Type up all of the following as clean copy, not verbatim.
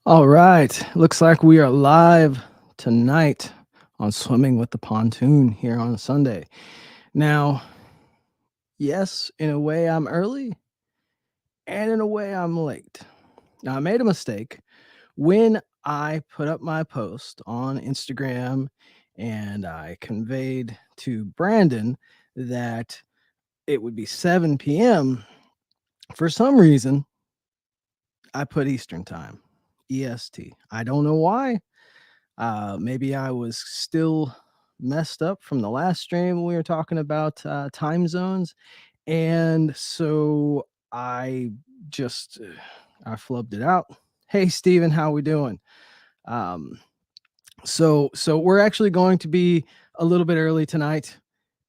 All right. Looks like we are live tonight on Swimming with the Pontoon here on Sunday. Now, yes, in a way I'm early and in a way I'm late. Now, I made a mistake when I put up my post on Instagram and I conveyed to Brandon that it would be 7 p.m. For some reason, I put Eastern time, EST. I don't know why. Maybe I was still messed up from the last stream when we were talking about time zones, and so I just I flubbed it out. Hey, Steven, how we doing? Um, so we're actually going to be a little bit early tonight,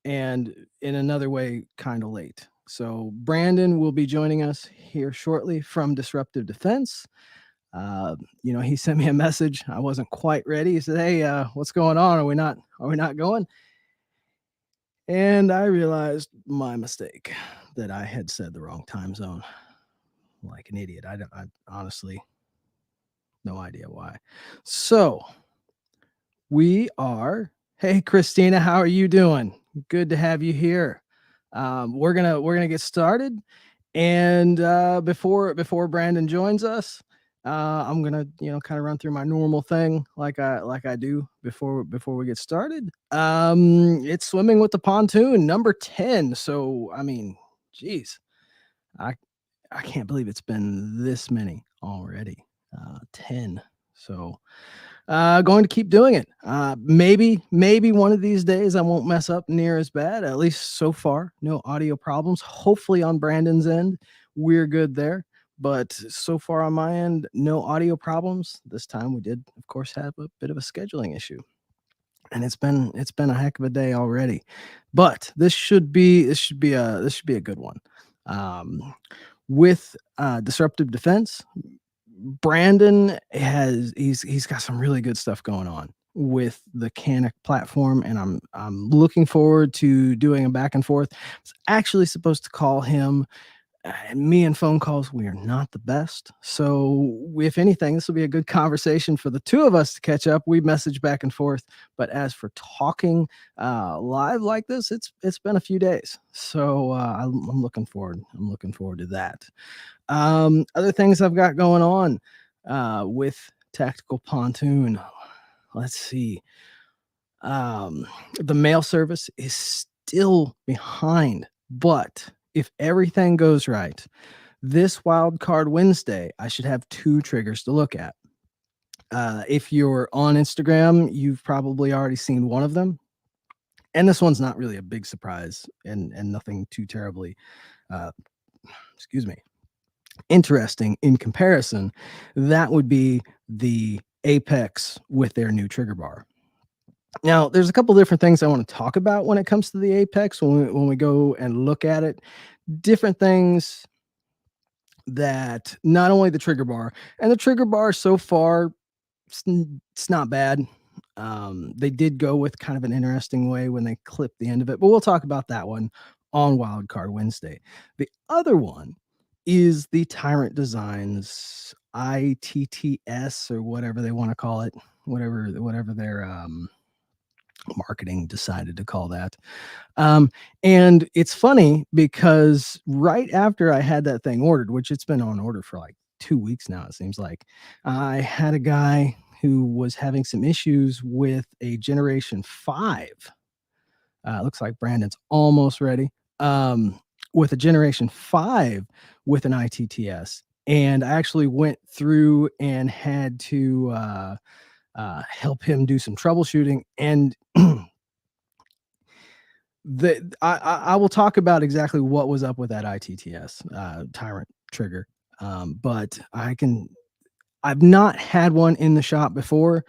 and in another way, kind of late. So Brandon will be joining us here shortly from Disruptive Defense. He sent me a message. I wasn't quite ready. He said, "Hey, what's going on? Are we not going?" And I realized my mistake that I had said the wrong time zone, like an idiot. I honestly no idea why. So we are. Hey, Christina, how are you doing? Good to have you here. We're gonna get started. And before Brandon joins us, I'm gonna kind of run through my normal thing like I do before we get started. It's swimming with the pontoon number 10. So I mean, geez, I I can't believe it's been this many already. 10. So going to keep doing it. Maybe one of these days I won't mess up near as bad. At least so far, no audio problems. Hopefully on Brandon's end, we're good there. But so far on my end, no audio problems. This time we did, of course, have a bit of a scheduling issue, and it's been a heck of a day already. But this should be a good one. Um, with Disruptive Defense, Brandon he's got some really good stuff going on with the Canic platform, and I'm looking forward to doing a back and forth. I was actually supposed to call him, and me and phone calls, we are not the best. So if anything, this will be a good conversation for the two of us to catch up. We message back and forth, but as for talking live like this, it's been a few days. So I'm looking forward. I'm looking forward to that. Other things I've got going on with Tactical Pontoon. Let's see. The mail service is still behind, but if everything goes right, this wild card Wednesday, I should have two triggers to look at. If you're on Instagram, you've probably already seen one of them. And this one's not really a big surprise and nothing too terribly, uh, excuse me, interesting in comparison. That would be the Apex with their new trigger bar. Now, there's a couple different things I want to talk about when it comes to the Apex when we go and look at it. Different things that not only the trigger bar, and the trigger bar so far, it's not bad. They did go with kind of an interesting way when they clipped the end of it, but we'll talk about that one on Wildcard Wednesday. The other one is the Tyrant Designs ITTS, or whatever they want to call it, whatever their marketing decided to call that. And it's funny because right after I had that thing ordered, which it's been on order for like 2 weeks now, it seems like, I had a guy who was having some issues with a Generation 5. Looks like Brandon's almost ready. With a Generation 5 with an ITTS. And I actually went through and had to help him do some troubleshooting. And I will talk about exactly what was up with that ITTS Tyrant trigger. But I've not had one in the shop before,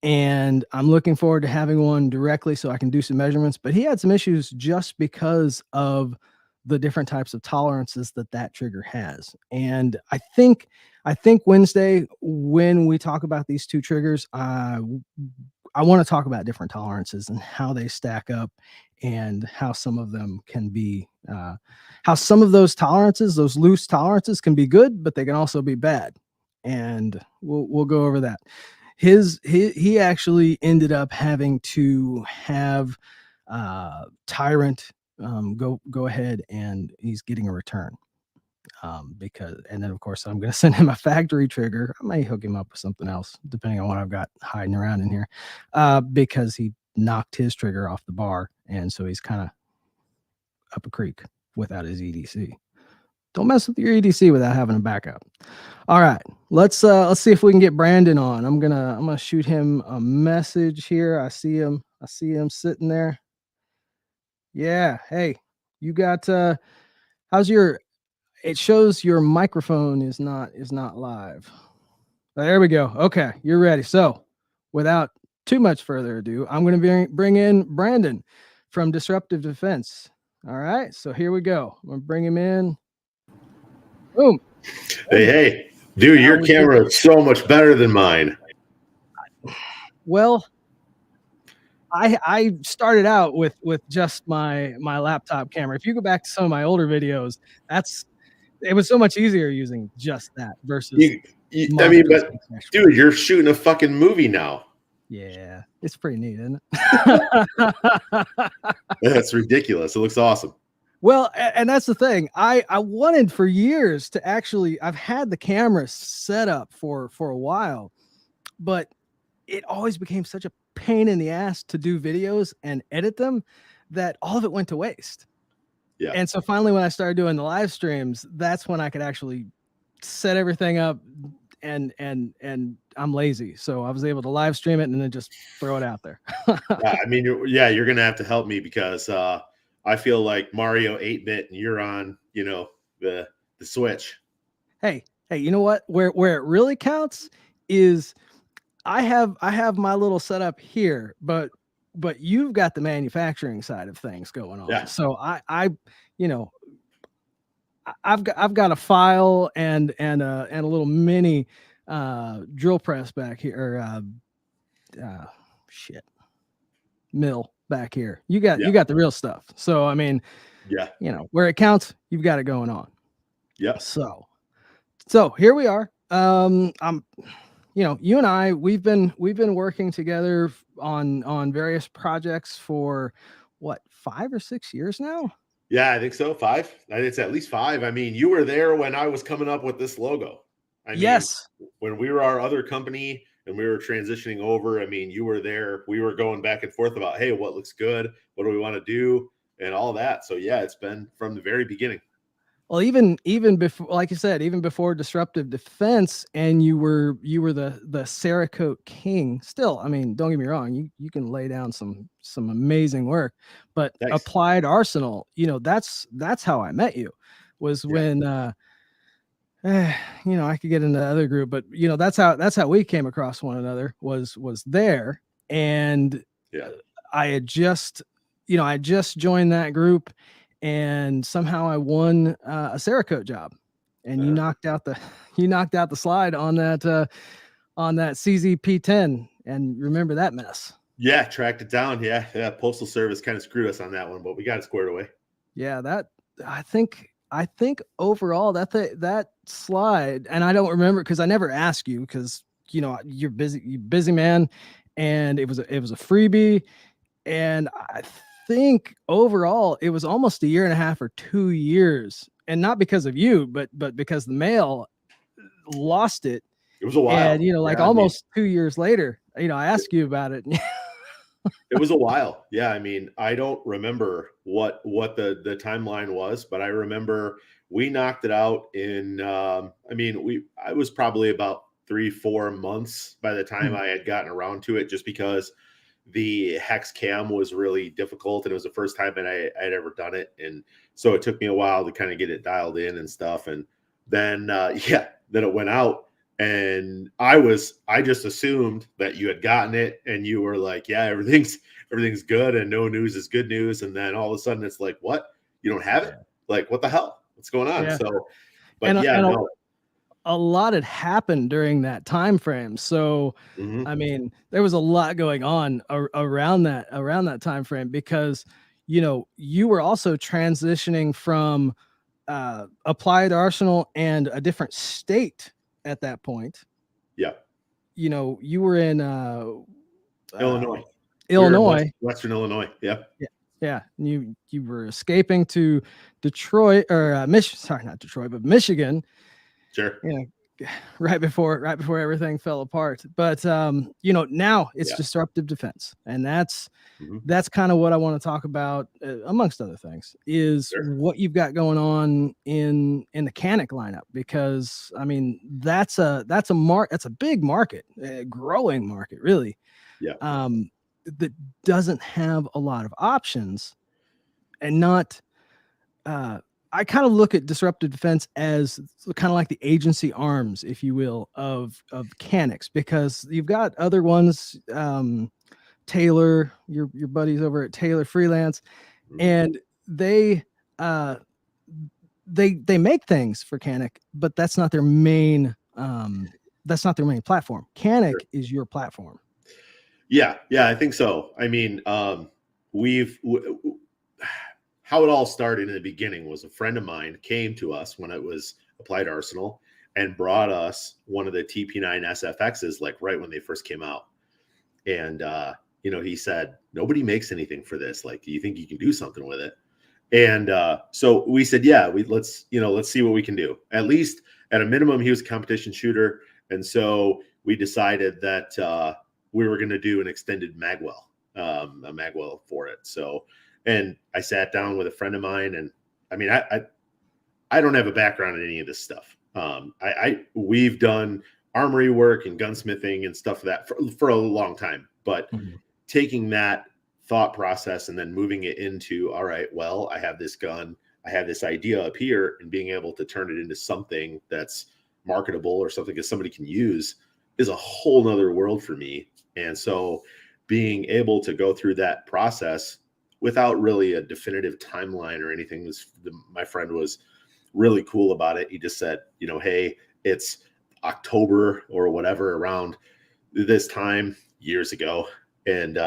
and I'm looking forward to having one directly so I can do some measurements. But he had some issues just because of the different types of tolerances that trigger has. And I think Wednesday, when we talk about these two triggers, I want to talk about different tolerances and how they stack up, and how some of them can be, how some of those tolerances, those loose tolerances, can be good, but they can also be bad. and we'll go over that. He actually ended up having to have Tyrant go ahead, and he's getting a return. Because, and then of course I'm going to send him a factory trigger. I may hook him up with something else depending on what I've got hiding around in here, because he knocked his trigger off the bar, and so he's kind of up a creek without his EDC. Don't mess with your EDC without having a backup. All right, let's see if we can get Brandon on. I'm gonna shoot him a message here. I see him sitting there. Yeah, hey, you got how's your, it shows your microphone is not live. There we go. Okay, you're ready. So without too much further ado, I'm going to bring in Brandon from Disruptive Defense. All right, so here we go. I'm going to bring him in. Boom. Hey, dude, your camera is so much better than mine. Well, I started out with just my laptop camera. If you go back to some of my older videos, it was so much easier using just that versus. I mean, but dude, you're shooting a fucking movie now. Yeah, it's pretty neat, isn't it? That's ridiculous. It looks awesome. Well, and that's the thing. I wanted for years to actually, I've had the camera set up for a while, but it always became such a pain in the ass to do videos and edit them that all of it went to waste. Yeah. And so finally, when I started doing the live streams, that's when I could actually set everything up, and I'm lazy, so I was able to live stream it and then just throw it out there. Yeah, I mean, you're gonna have to help me because I feel like Mario 8-bit and you're on, the Switch. Hey, you know what? Where it really counts is I have my little setup here, but you've got the manufacturing side of things going on. Yeah. So I've got a file and a little mini drill press back here, or mill back here. You got the real stuff. So I mean, where it counts, you've got it going on. Yeah. So here we are. You and I, we've been working together on various projects for what, 5 or 6 years now? Yeah, I think so. 5. It's at least 5. I mean, you were there when I was coming up with this logo. I mean, yes. When we were our other company and we were transitioning over, I mean, you were there. We were going back and forth about, hey, what looks good? What do we want to do? And all that. So yeah, it's been from the very beginning. Well, even before, like you said, even before Disruptive Defense, and you were the Cerakote king. Still, I mean, don't get me wrong, you can lay down some amazing work, but thanks. Applied Arsenal, that's how I met you, was when I could get into the other group, but that's how we came across one another, was there. And I had just joined that group, and somehow I won a Cerakote job, and you knocked out the slide on that CZP-10, and remember that mess? Yeah, tracked it down. Yeah. Postal Service kind of screwed us on that one, but we got it squared away. Yeah, that I think overall that slide, and I don't remember because I never asked you, because you're busy man, and it was a freebie, and I think overall it was almost 1.5 or 2 years, and not because of you, but because the mail lost it. It was a while, and almost 2 years later, I asked you about it. It was a while. Yeah, I mean, I don't remember what the timeline was, but I remember we knocked it out in I was probably about 3-4 months by the time I had gotten around to it, just because the hex cam was really difficult, and it was the first time that I had ever done it, and so it took me a while to kind of get it dialed in and stuff. And then then it went out, and I just assumed that you had gotten it, and you were like, yeah, everything's good, and no news is good news. And then all of a sudden it's like, what, you don't have it? Like, what the hell, what's going on? Yeah. So but no, a lot had happened during that time frame. So I mean, there was a lot going on around that time frame, because you were also transitioning from Applied Arsenal and a different state at that point. Yeah. You were in Illinois. We were in Illinois. Western Illinois. Yeah. Yeah. Yeah. You were escaping to Detroit or sorry, not Detroit, but Michigan. Sure. Right before everything fell apart. But now it's disruptive defense, and that's kind of what I want to talk about, amongst other things, is what you've got going on in the Canic lineup, because I mean that's a big market, a growing market, really. Yeah. That doesn't have a lot of options, and not. I kind of look at disruptive defense as kind of like the agency arms, if you will, of Canics, because you've got other ones, Taylor, your buddies over at Taylor Freelance, and they make things for Canic, but that's not their main platform. Canic is your platform. Yeah, I think so. I mean, how it all started in the beginning was a friend of mine came to us when it was Applied Arsenal and brought us one of the TP9 SFXs, like right when they first came out. And, he said, nobody makes anything for this. Like, do you think you can do something with it? And so we said, yeah, let's see what we can do. At least at a minimum, he was a competition shooter. And so we decided that we were going to do an extended magwell, a magwell for it. So, and I sat down with a friend of mine, and I mean, I don't have a background in any of this stuff. We've done armory work and gunsmithing and stuff like that for a long time, but taking that thought process and then moving it into, all right, well, I have this gun, I have this idea up here, and being able to turn it into something that's marketable or something that somebody can use is a whole nother world for me. And so being able to go through that process without really a definitive timeline or anything, my friend was really cool about it. He just said, hey, it's October or whatever around this time years ago. And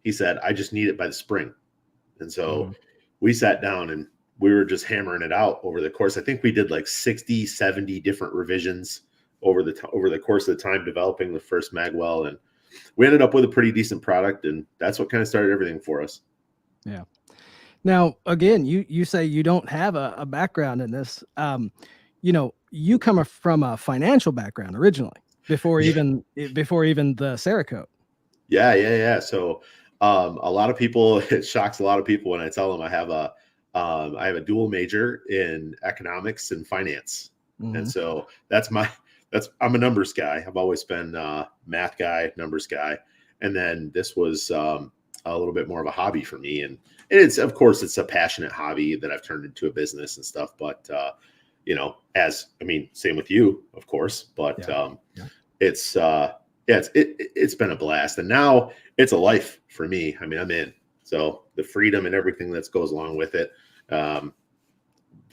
he said, I just need it by the spring. And so we sat down and we were just hammering it out over the course. I think we did like 60, 70 different revisions over the course of the time developing the first magwell. And we ended up with a pretty decent product. And that's what kind of started everything for us. Yeah. Now, again, you say you don't have a background in this. You come from a financial background originally before even the Cerakote. Yeah. So a lot of people, it shocks a lot of people when I tell them I have a dual major in economics and finance. And so I'm a numbers guy. I've always been a math guy, numbers guy. And then this was a little bit more of a hobby for me. And it's, of course, it's a passionate hobby that I've turned into a business and stuff. But, same with you, of course, but it's been a blast. And now it's a life for me. I mean, I'm in. So the freedom and everything that goes along with it, and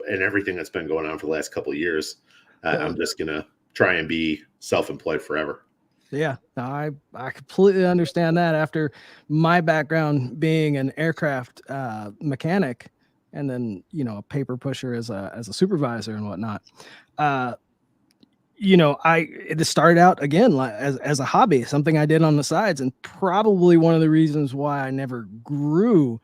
everything that's been going on for the last couple of years, I'm just going to try and be self-employed forever. Yeah, I completely understand that. After my background being an aircraft mechanic, and then a paper pusher as a supervisor and whatnot, it started out again as a hobby, something I did on the sides, and probably one of the reasons why I never grew,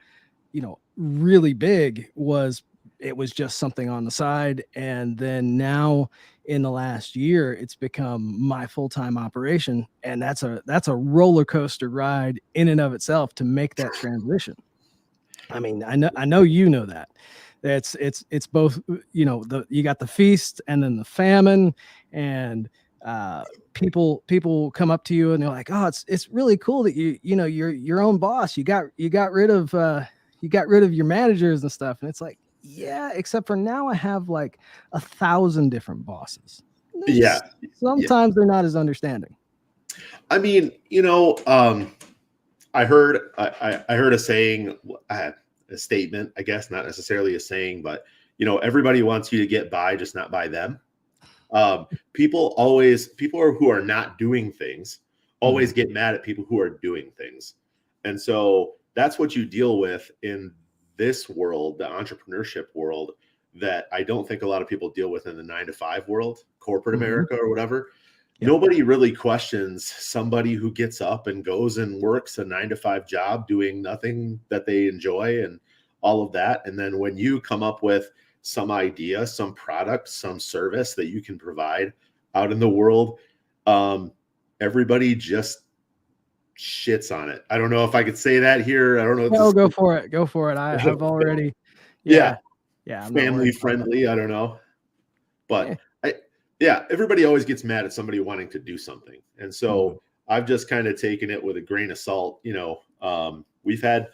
really big was it was just something on the side. And then now in the last year, it's become my full-time operation. And that's a roller coaster ride in and of itself to make that transition. I mean, I know that. It's both, you got the feast and then the famine, and people come up to you and they're like, oh, it's really cool that you're your own boss. You got rid of your managers and stuff. And it's like, yeah, except for now I have like 1,000 different bosses. Sometimes they're not as understanding. I mean, I heard a saying, a statement, I guess, not necessarily a saying, but everybody wants you to get by, just not by them. People who are not doing things always get mad at people who are doing things. And so that's what you deal with in this world, the entrepreneurship world, that I don't think a lot of people deal with in the 9-to-5 world. corporate America or whatever, Yep. nobody really questions somebody who gets up and goes and works a 9 to 5 job doing nothing that they enjoy and all of that. And then when you come up with some idea, some product, some service that you can provide out in the world, everybody just shits on it. I don't know if I could say that here. I don't know if No, this go for it. Go for it. I've already, yeah, yeah, I'm not family worried about that. friendly. I don't know, Yeah. but everybody always gets mad at somebody wanting to do something, and so I've just kind of taken it with a grain of salt. We've had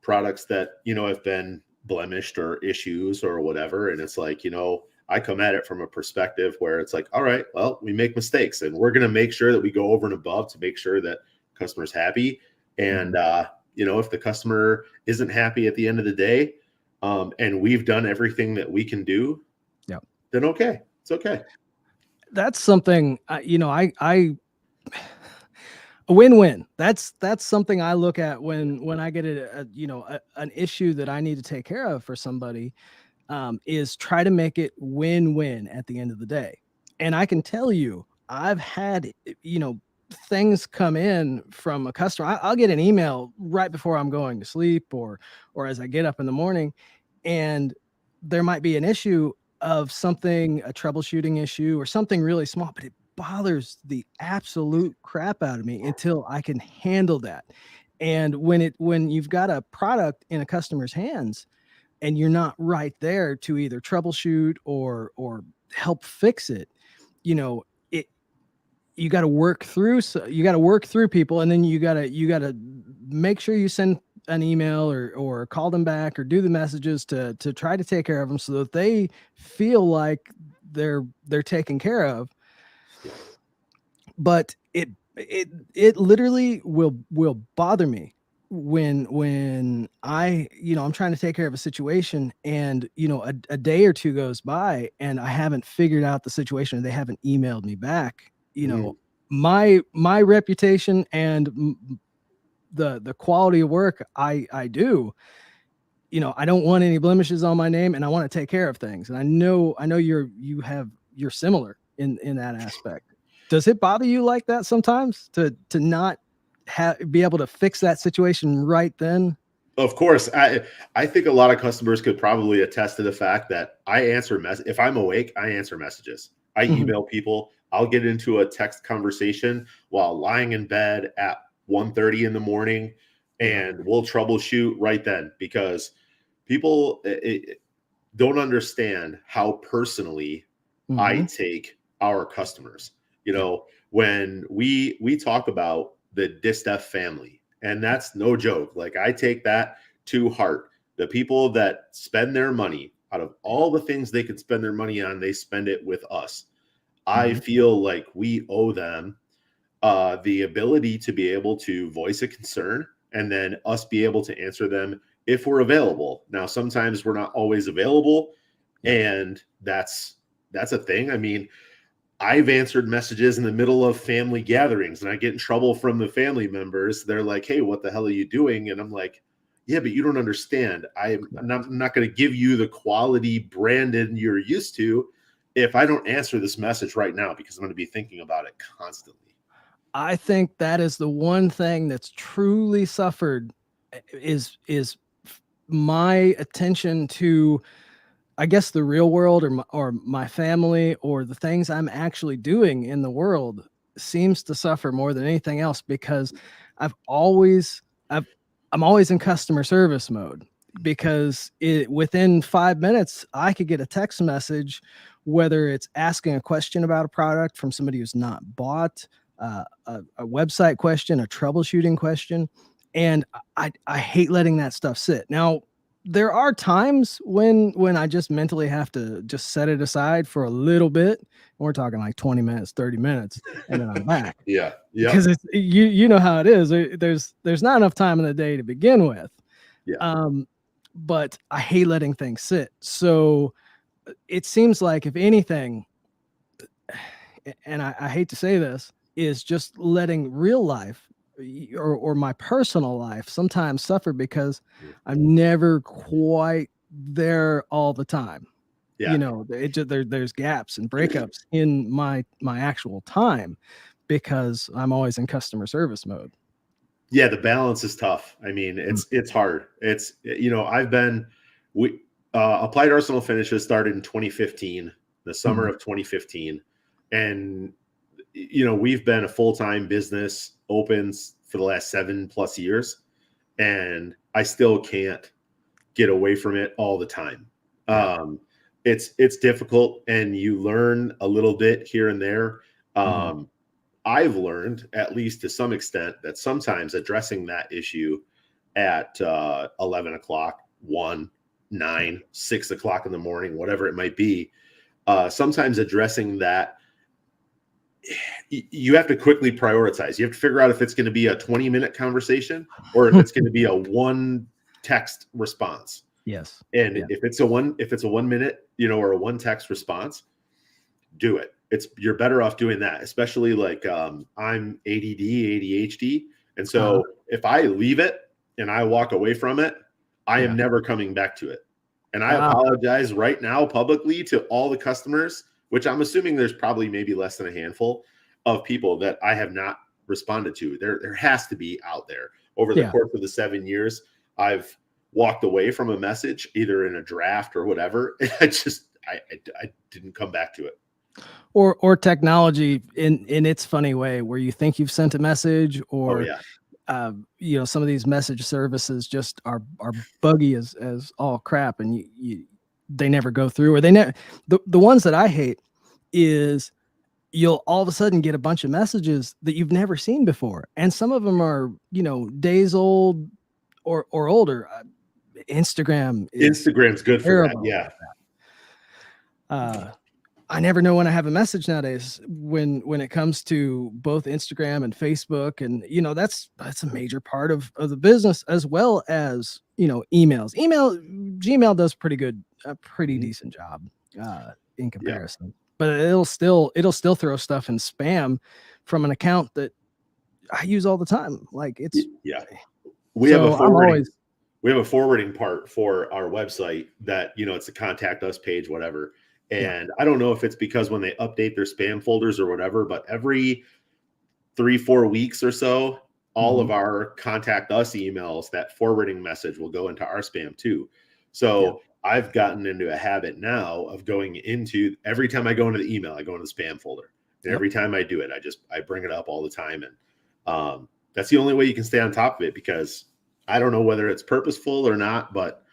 products that have been blemished or issues or whatever, and it's like I come at it from a perspective where it's like, all right, well, we make mistakes, and we're going to make sure that we go over and above to make sure that customer's happy. And if the customer isn't happy at the end of the day, and we've done everything that we can do, then okay, it's okay. That's something a win-win. That's something I look at when I get an issue that I need to take care of for somebody, is try to make it win-win at the end of the day. And I can tell you, I've had things come in from a customer. I'll get an email right before I'm going to sleep or as I get up in the morning, and there might be an issue of something, a troubleshooting issue or something really small, but it bothers the absolute crap out of me until I can handle that. And when you've got a product in a customer's hands and you're not right there to either troubleshoot or help fix it, you got to work through. So you got to work through people, and then you got to make sure you send an email or call them back or do the messages to try to take care of them so that they feel like they're taken care of. But it literally will bother me when I'm trying to take care of a situation and a day or two goes by and I haven't figured out the situation and they haven't emailed me back. My reputation and the quality of work I do, I don't want any blemishes on my name, and I want to take care of things. And I know you're similar in that aspect. Does it bother you like that sometimes to not be able to fix that situation right then? Of course. I think a lot of customers could probably attest to the fact that I answer if I'm awake, I answer messages. I email people. I'll get into a text conversation while lying in bed at 1:30 in the morning, and we'll troubleshoot right then, because people don't understand how personally I take our customers. When we talk about the Disdef family, and that's no joke. Like, I take that to heart. The people that spend their money, out of all the things they could spend their money on, they spend it with us. I feel like we owe them the ability to be able to voice a concern, and then us be able to answer them if we're available. Now, sometimes we're not always available, and that's a thing. I mean, I've answered messages in the middle of family gatherings, and I get in trouble from the family members. They're like, "Hey, what the hell are you doing?" And I'm like, "Yeah, but you don't understand. I'm not going to give you the quality Brandon you're used to if I don't answer this message right now, because I'm going to be thinking about it constantly." I think that is the one thing that's truly suffered is my attention to, I guess, the real world or my family or the things I'm actually doing in the world seems to suffer more than anything else, because I'm always in customer service mode, because within 5 minutes I could get a text message, whether it's asking a question about a product from somebody who's not bought, a website question, a troubleshooting question, and I hate letting that stuff sit. Now, there are times when I just mentally have to just set it aside for a little bit. We're talking like 20 minutes, 30 minutes, and then I'm back. Yeah. Because it's you know how it is. There's not enough time in the day to begin with. Yeah. But I hate letting things sit. So it seems like, if anything, and I hate to say this, is just letting real life or my personal life sometimes suffer, because I'm never quite there all the time. You know, there's gaps and breakups in my actual time because I'm always in customer service mode. Yeah, the balance is tough. I mean, it's hard. It's, we Applied Arsenal Finishes started in 2015, the summer of 2015, and we've been a full-time business opens for the last 7+ years, and I still can't get away from it all the time. Yeah. It's difficult, and you learn a little bit here and there. I've learned, at least to some extent, that sometimes addressing that issue at 11 o'clock, 1, 9, 6 o'clock in the morning, whatever it might be, sometimes addressing that, you have to quickly prioritize. You have to figure out if it's going to be a 20-minute conversation or if it's going to be a one text response. Yes. And Yeah. if it's a 1 minute, or a one text response, do it. You're better off doing that, especially like I'm ADD, ADHD. And so if I leave it and I walk away from it, I am never coming back to it. And I apologize right now publicly to all the customers, which I'm assuming there's probably maybe less than a handful of people that I have not responded to. There has to be out there. Over the course of the 7 years, I've walked away from a message, either in a draft or whatever. I didn't come back to it. Or technology in its funny way, where you think you've sent a message, or some of these message services just are buggy as all crap, and they never go through, or they never. The ones that I hate is you'll all of a sudden get a bunch of messages that you've never seen before, and some of them are days old or older. Instagram's good for that. Yeah. I never know when I have a message nowadays when it comes to both Instagram and Facebook, and that's a major part of the business, as well as emails. Gmail does a pretty decent job in comparison, but it'll still throw stuff in spam from an account that I use all the time. Like we have a forwarding part for our website that it's a contact us page, whatever. And I don't know if it's because when they update their spam folders or whatever, but every 3-4 weeks or so, all of our contact us emails, that forwarding message will go into our spam too. So I've gotten into a habit now of going into, every time I go into the email, I go into the spam folder. And every time I do it, I bring it up all the time. And that's the only way you can stay on top of it, because I don't know whether it's purposeful or not, but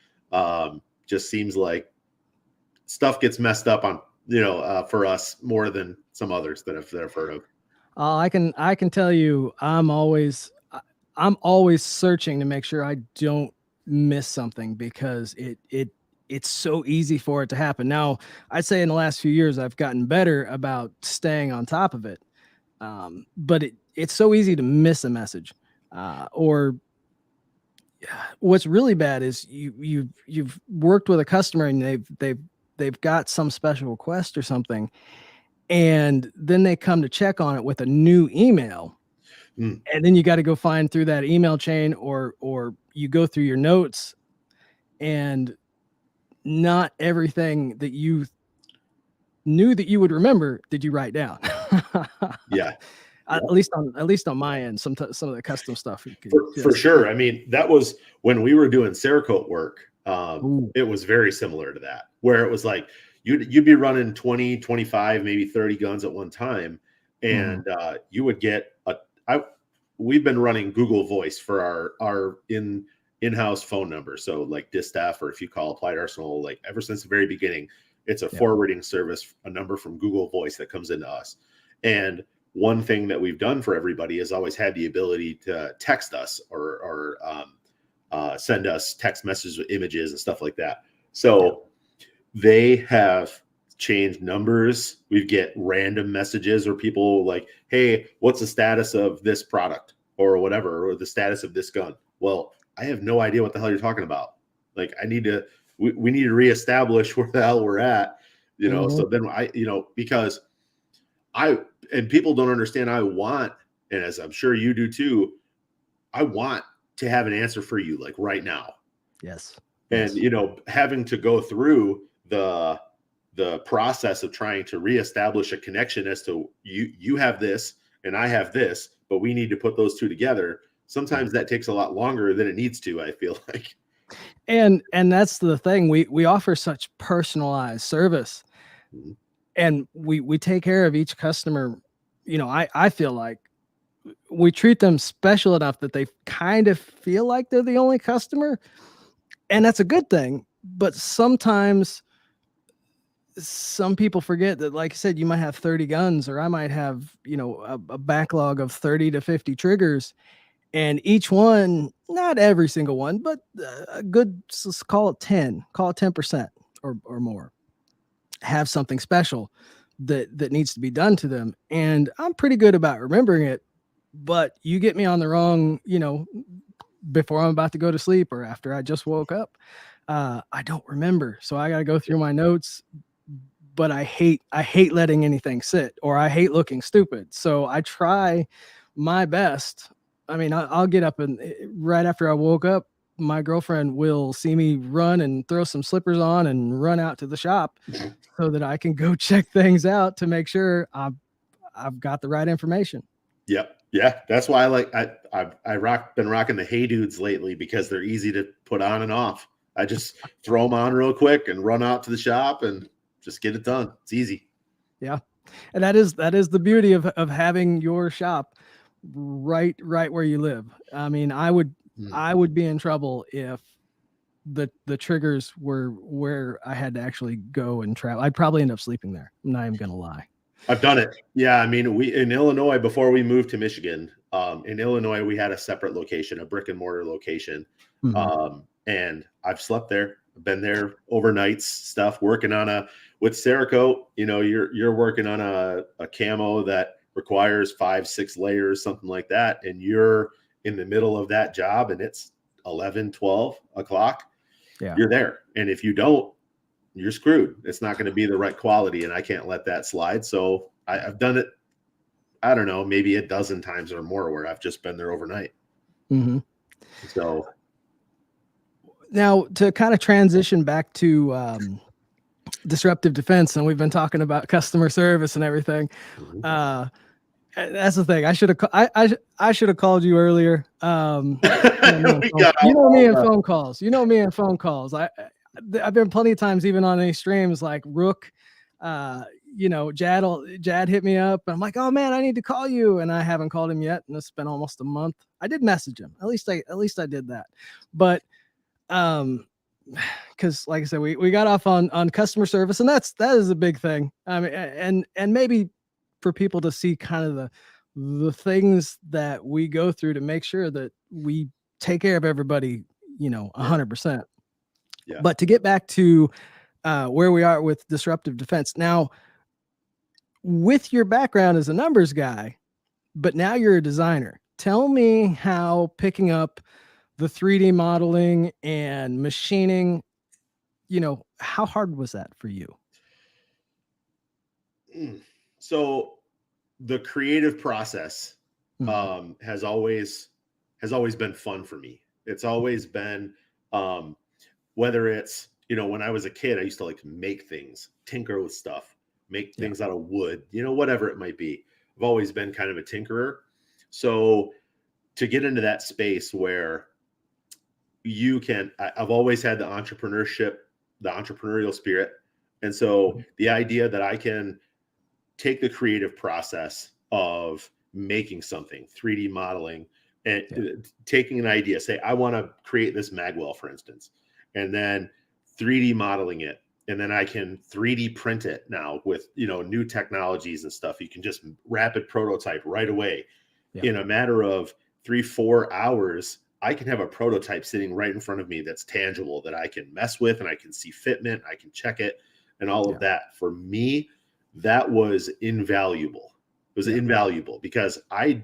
just seems like stuff gets messed up on, for us more than some others that I've heard of. I can tell you, I'm always searching to make sure I don't miss something, because it's so easy for it to happen. Now, I'd say in the last few years, I've gotten better about staying on top of it. But it's so easy to miss a message, or what's really bad is you've worked with a customer and they've got some special request or something, and then they come to check on it with a new email, and then you got to go find through that email chain, or you go through your notes, and not everything that you knew that you would remember did you write down. At least on my end, some of the custom stuff for sure. I mean, that was when we were doing Cerakote work. It was very similar to that, where it was like you'd be running 20, 25, maybe 30 guns at one time, and you would get we've been running Google Voice for our in-house phone number. So like Distaff, or if you call Applied Arsenal, like ever since the very beginning, it's a forwarding service, a number from Google Voice that comes into us. And one thing that we've done for everybody is always had the ability to text us or send us text messages with images and stuff like that. So they have changed numbers. We get random messages, or people like, hey, what's the status of this product or whatever, or the status of this gun? Well, I have no idea what the hell you're talking about. Like, we need to reestablish where the hell we're at, So then because and people don't understand, and as I'm sure you do too, I want to have an answer for you, like right now. Yes. And, having to go through the the process of trying to reestablish a connection as to you have this and I have this, but we need to put those two together. Sometimes that takes a lot longer than it needs to, I feel like. And that's the thing. We offer such personalized service, and we take care of each customer. You know, I feel like we treat them special enough that they kind of feel like they're the only customer, and that's a good thing. But sometimes some people forget that, like I said, you might have 30 guns, or I might have, you know, a backlog of 30 to 50 triggers, and each one, not every single one, but a good, let's call it 10% or more, have something special that needs to be done to them. And I'm pretty good about remembering it, but you get me on the wrong, you know, before I'm about to go to sleep or after I just woke up, I don't remember. So I got to go through my notes, but I hate letting anything sit, or I hate looking stupid. So I try my best. I mean, I'll get up, and right after I woke up, my girlfriend will see me run and throw some slippers on and run out to the shop so that I can go check things out to make sure I've got the right information. Yep. Yeah. That's why been rocking the Hey Dudes lately, because they're easy to put on and off. I just throw them on real quick and run out to the shop and just get it done. It's easy. Yeah. And that is the beauty of having your shop right where you live. I mean, I would be in trouble if the triggers were where I had to actually go and travel. I'd probably end up sleeping there. I'm not even gonna lie. I've done it. Yeah. I mean, we in Illinois, before we moved to Michigan, in Illinois, we had a separate location, a brick and mortar location. And I've slept there, been there overnights, stuff, working on with Cerakote, you know, you're working on a camo that requires 5-6 layers, something like that. And you're in the middle of that job and it's 11, 12 o'clock. Yeah. You're there. And if you don't, you're screwed. It's not going to be the right quality, and I can't let that slide. So I've done it, I don't know, maybe a dozen times or more where I've just been there overnight. So now, to kind of transition back to disruptive defense, and we've been talking about customer service and everything. That's the thing. I should have I should have called you earlier. You know me and phone calls. You know me and phone calls. I've been plenty of times, even on any streams like Rook. You know, Jad hit me up, and I'm like, oh man, I need to call you, and I haven't called him yet, and it's been almost a month. I did message him. At least I did that. But because like I said, we got off on customer service, and that is a big thing. I mean, and maybe for people to see kind of the things that we go through to make sure that we take care of everybody, you know, 100%. Yeah. But to get back to where we are with disruptive defense now, with your background as a numbers guy, but now you're a designer. Tell me how picking up the 3D modeling and machining, you know, how hard was that for you? So the creative process has always been fun for me. It's always been, whether it's, you know, when I was a kid, I used to like to make things, tinker with stuff, make things out of wood, you know, whatever it might be. I've always been kind of a tinkerer. So to get into that space where I've always had the entrepreneurial spirit. And so the idea that I can take the creative process of making something, 3D modeling, and taking an idea, say, I want to create this magwell, for instance, and then 3D modeling it. And then I can 3D print it now with, you know, new technologies and stuff. You can just rapid prototype right away. In a matter of 3-4 hours. I can have a prototype sitting right in front of me that's tangible, that I can mess with, and I can see fitment, I can check it, and all of that. For me, that was invaluable. It was invaluable because I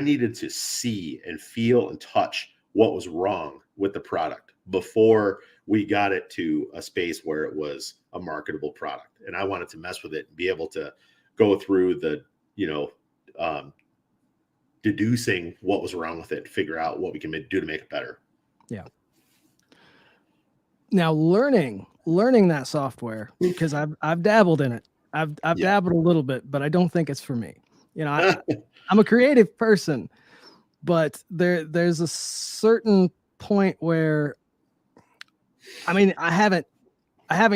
needed to see and feel and touch what was wrong with the product before we got it to a space where it was a marketable product. And I wanted to mess with it and be able to go through the, you know, deducing what was wrong with it, figure out what we can do to make it better. Yeah. Now learning that software, because I've dabbled in it. I've Yeah. dabbled a little bit, but I don't think it's for me. I'm a creative person, but there's a certain point where, I mean, I haven't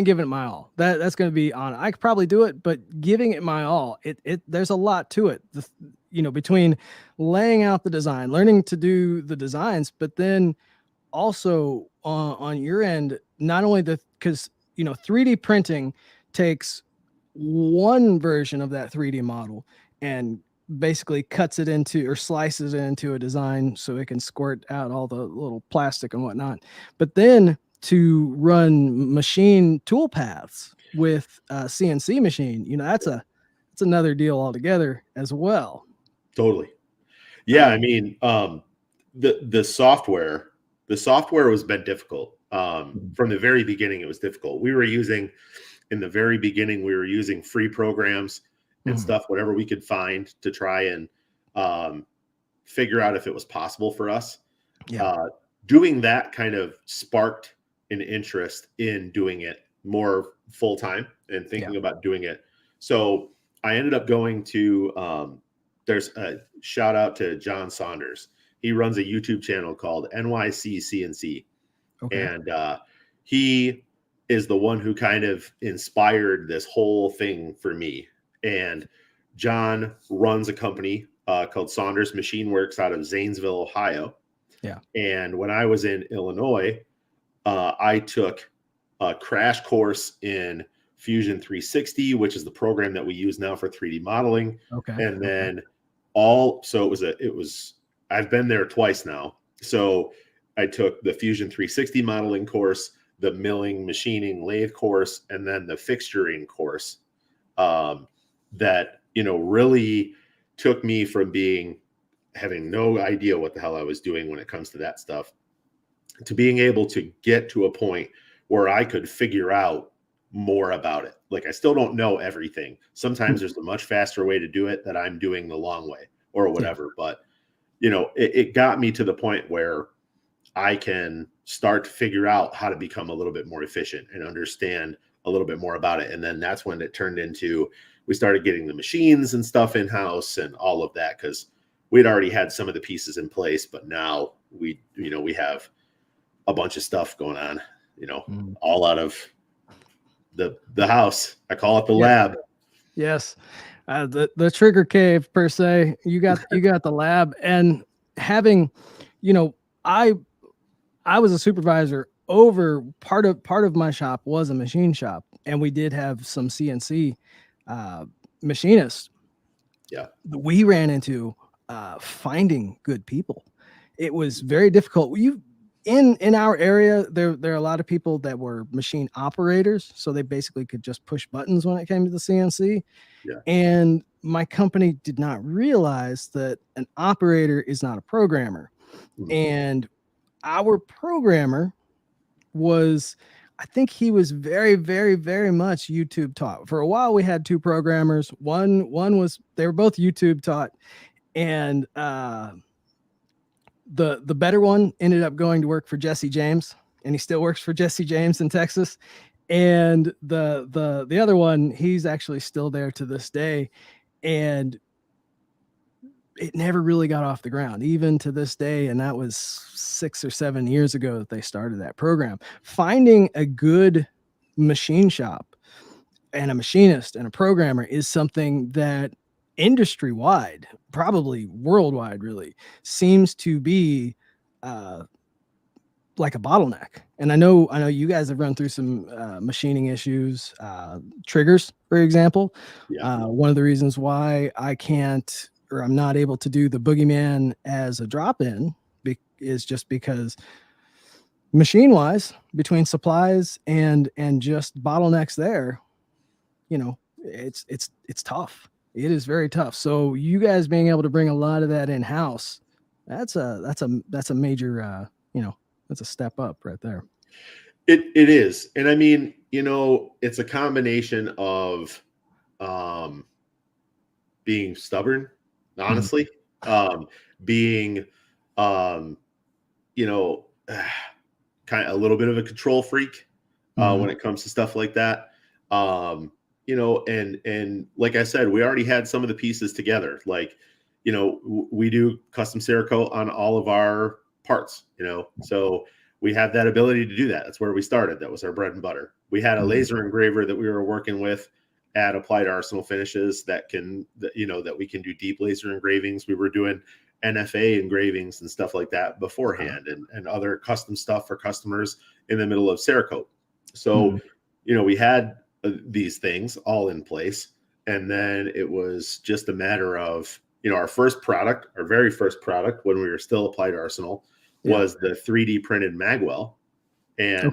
given it my all. That's going to be on. I could probably do it, but giving it my all, there's a lot to it. Between laying out the design, learning to do the designs, but then also on your end, not only because 3D printing takes one version of that 3D model and basically cuts it into or slices it into a design so it can squirt out all the little plastic and whatnot. But then to run machine tool paths with a CNC machine, that's another deal altogether as well. Totally. Yeah, I Um, mean, the software has been difficult. From the very beginning, it was difficult. In the very beginning, we were using free programs and mhm. stuff, whatever we could find to try and um, figure out if it was possible for us. Yeah, Uh, Doing that kind of sparked an interest in doing it more full time and yeah, thinking about doing it. So I ended up going to, there's a shout out to John Saunders. He runs a YouTube channel called NYC CNC. okay, And he is the one who kind of inspired this whole thing for me. And John runs a company called Saunders Machine Works out of Zanesville, Ohio. yeah, And when I was in Illinois, I took a crash course in Fusion 360, which is the program that we use now for 3D modeling. okay, And okay, then so I've been there twice now. So I took the Fusion 360 modeling course, the milling, machining, lathe course, and then the fixturing course. That, really took me from having no idea what the hell I was doing when it comes to that stuff to being able to get to a point where I could figure out more about it. Like, I still don't know everything. Sometimes there's a much faster way to do it that I'm doing the long way or yeah. whatever. But, it got me to the point where I can start to figure out how to become a little bit more efficient and understand a little bit more about it. And then that's when it turned into, we started getting the machines and stuff in house and all of that, because we'd already had some of the pieces in place, but now we have a bunch of stuff going on, Mm. all out of the house. I call it the Yeah. lab. Yes. The trigger cave per se. You got the lab, and having, you know, I I was a supervisor over part of my shop was a machine shop, and we did have some CNC uh, machinists. Yeah. We ran into finding good people. It was very difficult. You in our area, there are a lot of people that were machine operators, so they basically could just push buttons when it came to the CNC. Yeah. And my company did not realize that an operator is not a programmer. Mm. And our programmer was, I think he was very, very, very much YouTube taught. For a while, we had two programmers. One was, they were both YouTube taught, and the better one ended up going to work for Jesse James, and he still works for Jesse James in Texas. And the other one, he's actually still there to this day, and it never really got off the ground, even to this day. And that was 6 or 7 years ago that they started that program. Finding a good machine shop and a machinist and a programmer is something that industry wide, probably worldwide, really seems to be uh, like a bottleneck. And I know you guys have run through some machining issues, triggers, for example. Yeah. One of the reasons why I can't or I'm not able to do the boogeyman as a drop in is just because machine wise, between supplies and just bottlenecks there, it's tough. It is very tough. So you guys being able to bring a lot of that in house, that's a major that's a step up right there. It is. And I mean, it's a combination of being stubborn, Mhm. honestly, being, um, you know, kind of a little bit of a control freak when it comes to stuff like that. You know, and like I said, we already had some of the pieces together. Like, you know, we do custom Cerakote on all of our parts, you know, so we have that ability to do that. That's where we started. That was our bread and butter. We had a laser engraver that we were working with at Applied Arsenal Finishes that can, you know, that we can do deep laser engravings. We were doing NFA engravings and stuff like that beforehand, and other custom stuff for customers in the middle of Cerakote. So, you know, we had these things all in place. And then it was just a matter of, you know, our very first product when we were still Applied Arsenal was the 3D printed magwell. And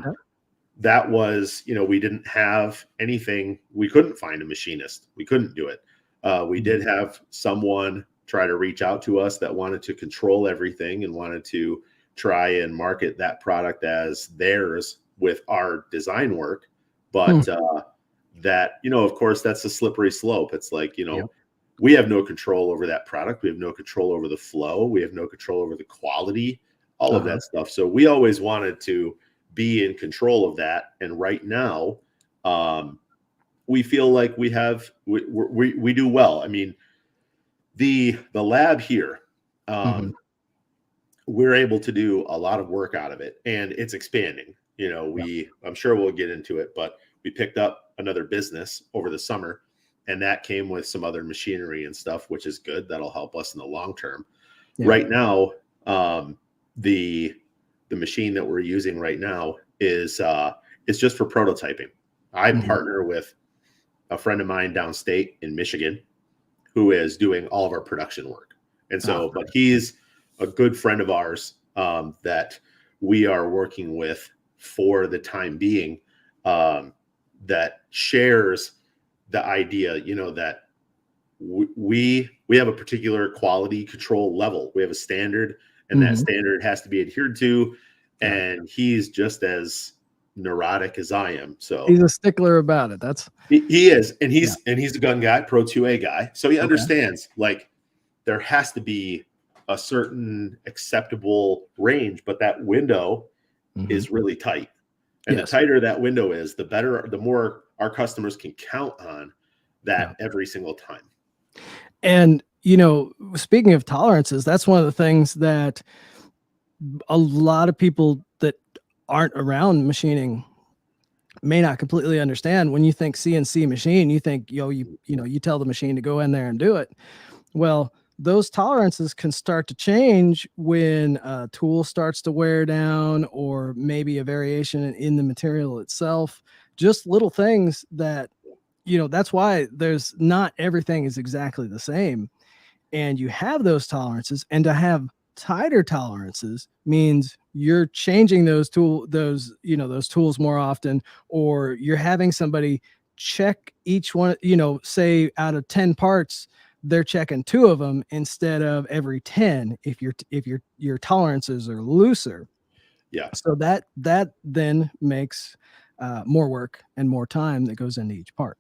that was, you know, we didn't have anything. We couldn't find a machinist. We couldn't do it. We did have someone try to reach out to us that wanted to control everything and wanted to try and market that product as theirs with our design work. But that, you know, of course, that's a slippery slope. It's like, you know, we have no control over that product. We have no control over the flow. We have no control over the quality, all of that stuff. So we always wanted to be in control of that. And right now, we feel like we do well. I mean, the lab here, we're able to do a lot of work out of it, and it's expanding. You know, I'm sure we'll get into it, but we picked up another business over the summer, and that came with some other machinery and stuff, which is good. That'll help us in the long term. Right now, the machine that we're using right now is just for prototyping. I partner with a friend of mine downstate in Michigan who is doing all of our production work. And so, but he's a good friend of ours that we are working with for the time being, that shares the idea, you know, that we have a particular quality control level. We have a standard, and that standard has to be adhered to. And he's just as neurotic as I am. So he's a stickler about it. He is. And he's a gun guy, pro 2A guy. So he understands, like, there has to be a certain acceptable range, but that window is really tight. And the tighter that window is, the better, the more our customers can count on that every single time. And, you know, speaking of tolerances, that's one of the things that a lot of people that aren't around machining may not completely understand. When you think CNC machine, you think, you tell the machine to go in there and do it. Well, those tolerances can start to change when a tool starts to wear down, or maybe a variation in the material itself. Just little things that, you know, that's why there's not everything is exactly the same. And you have those tolerances, and to have tighter tolerances means you're changing those tools more often, or you're having somebody check each one, you know, say out of 10 parts, they're checking 2 of them instead of every 10 if your tolerances are looser. So that then makes more work and more time that goes into each part.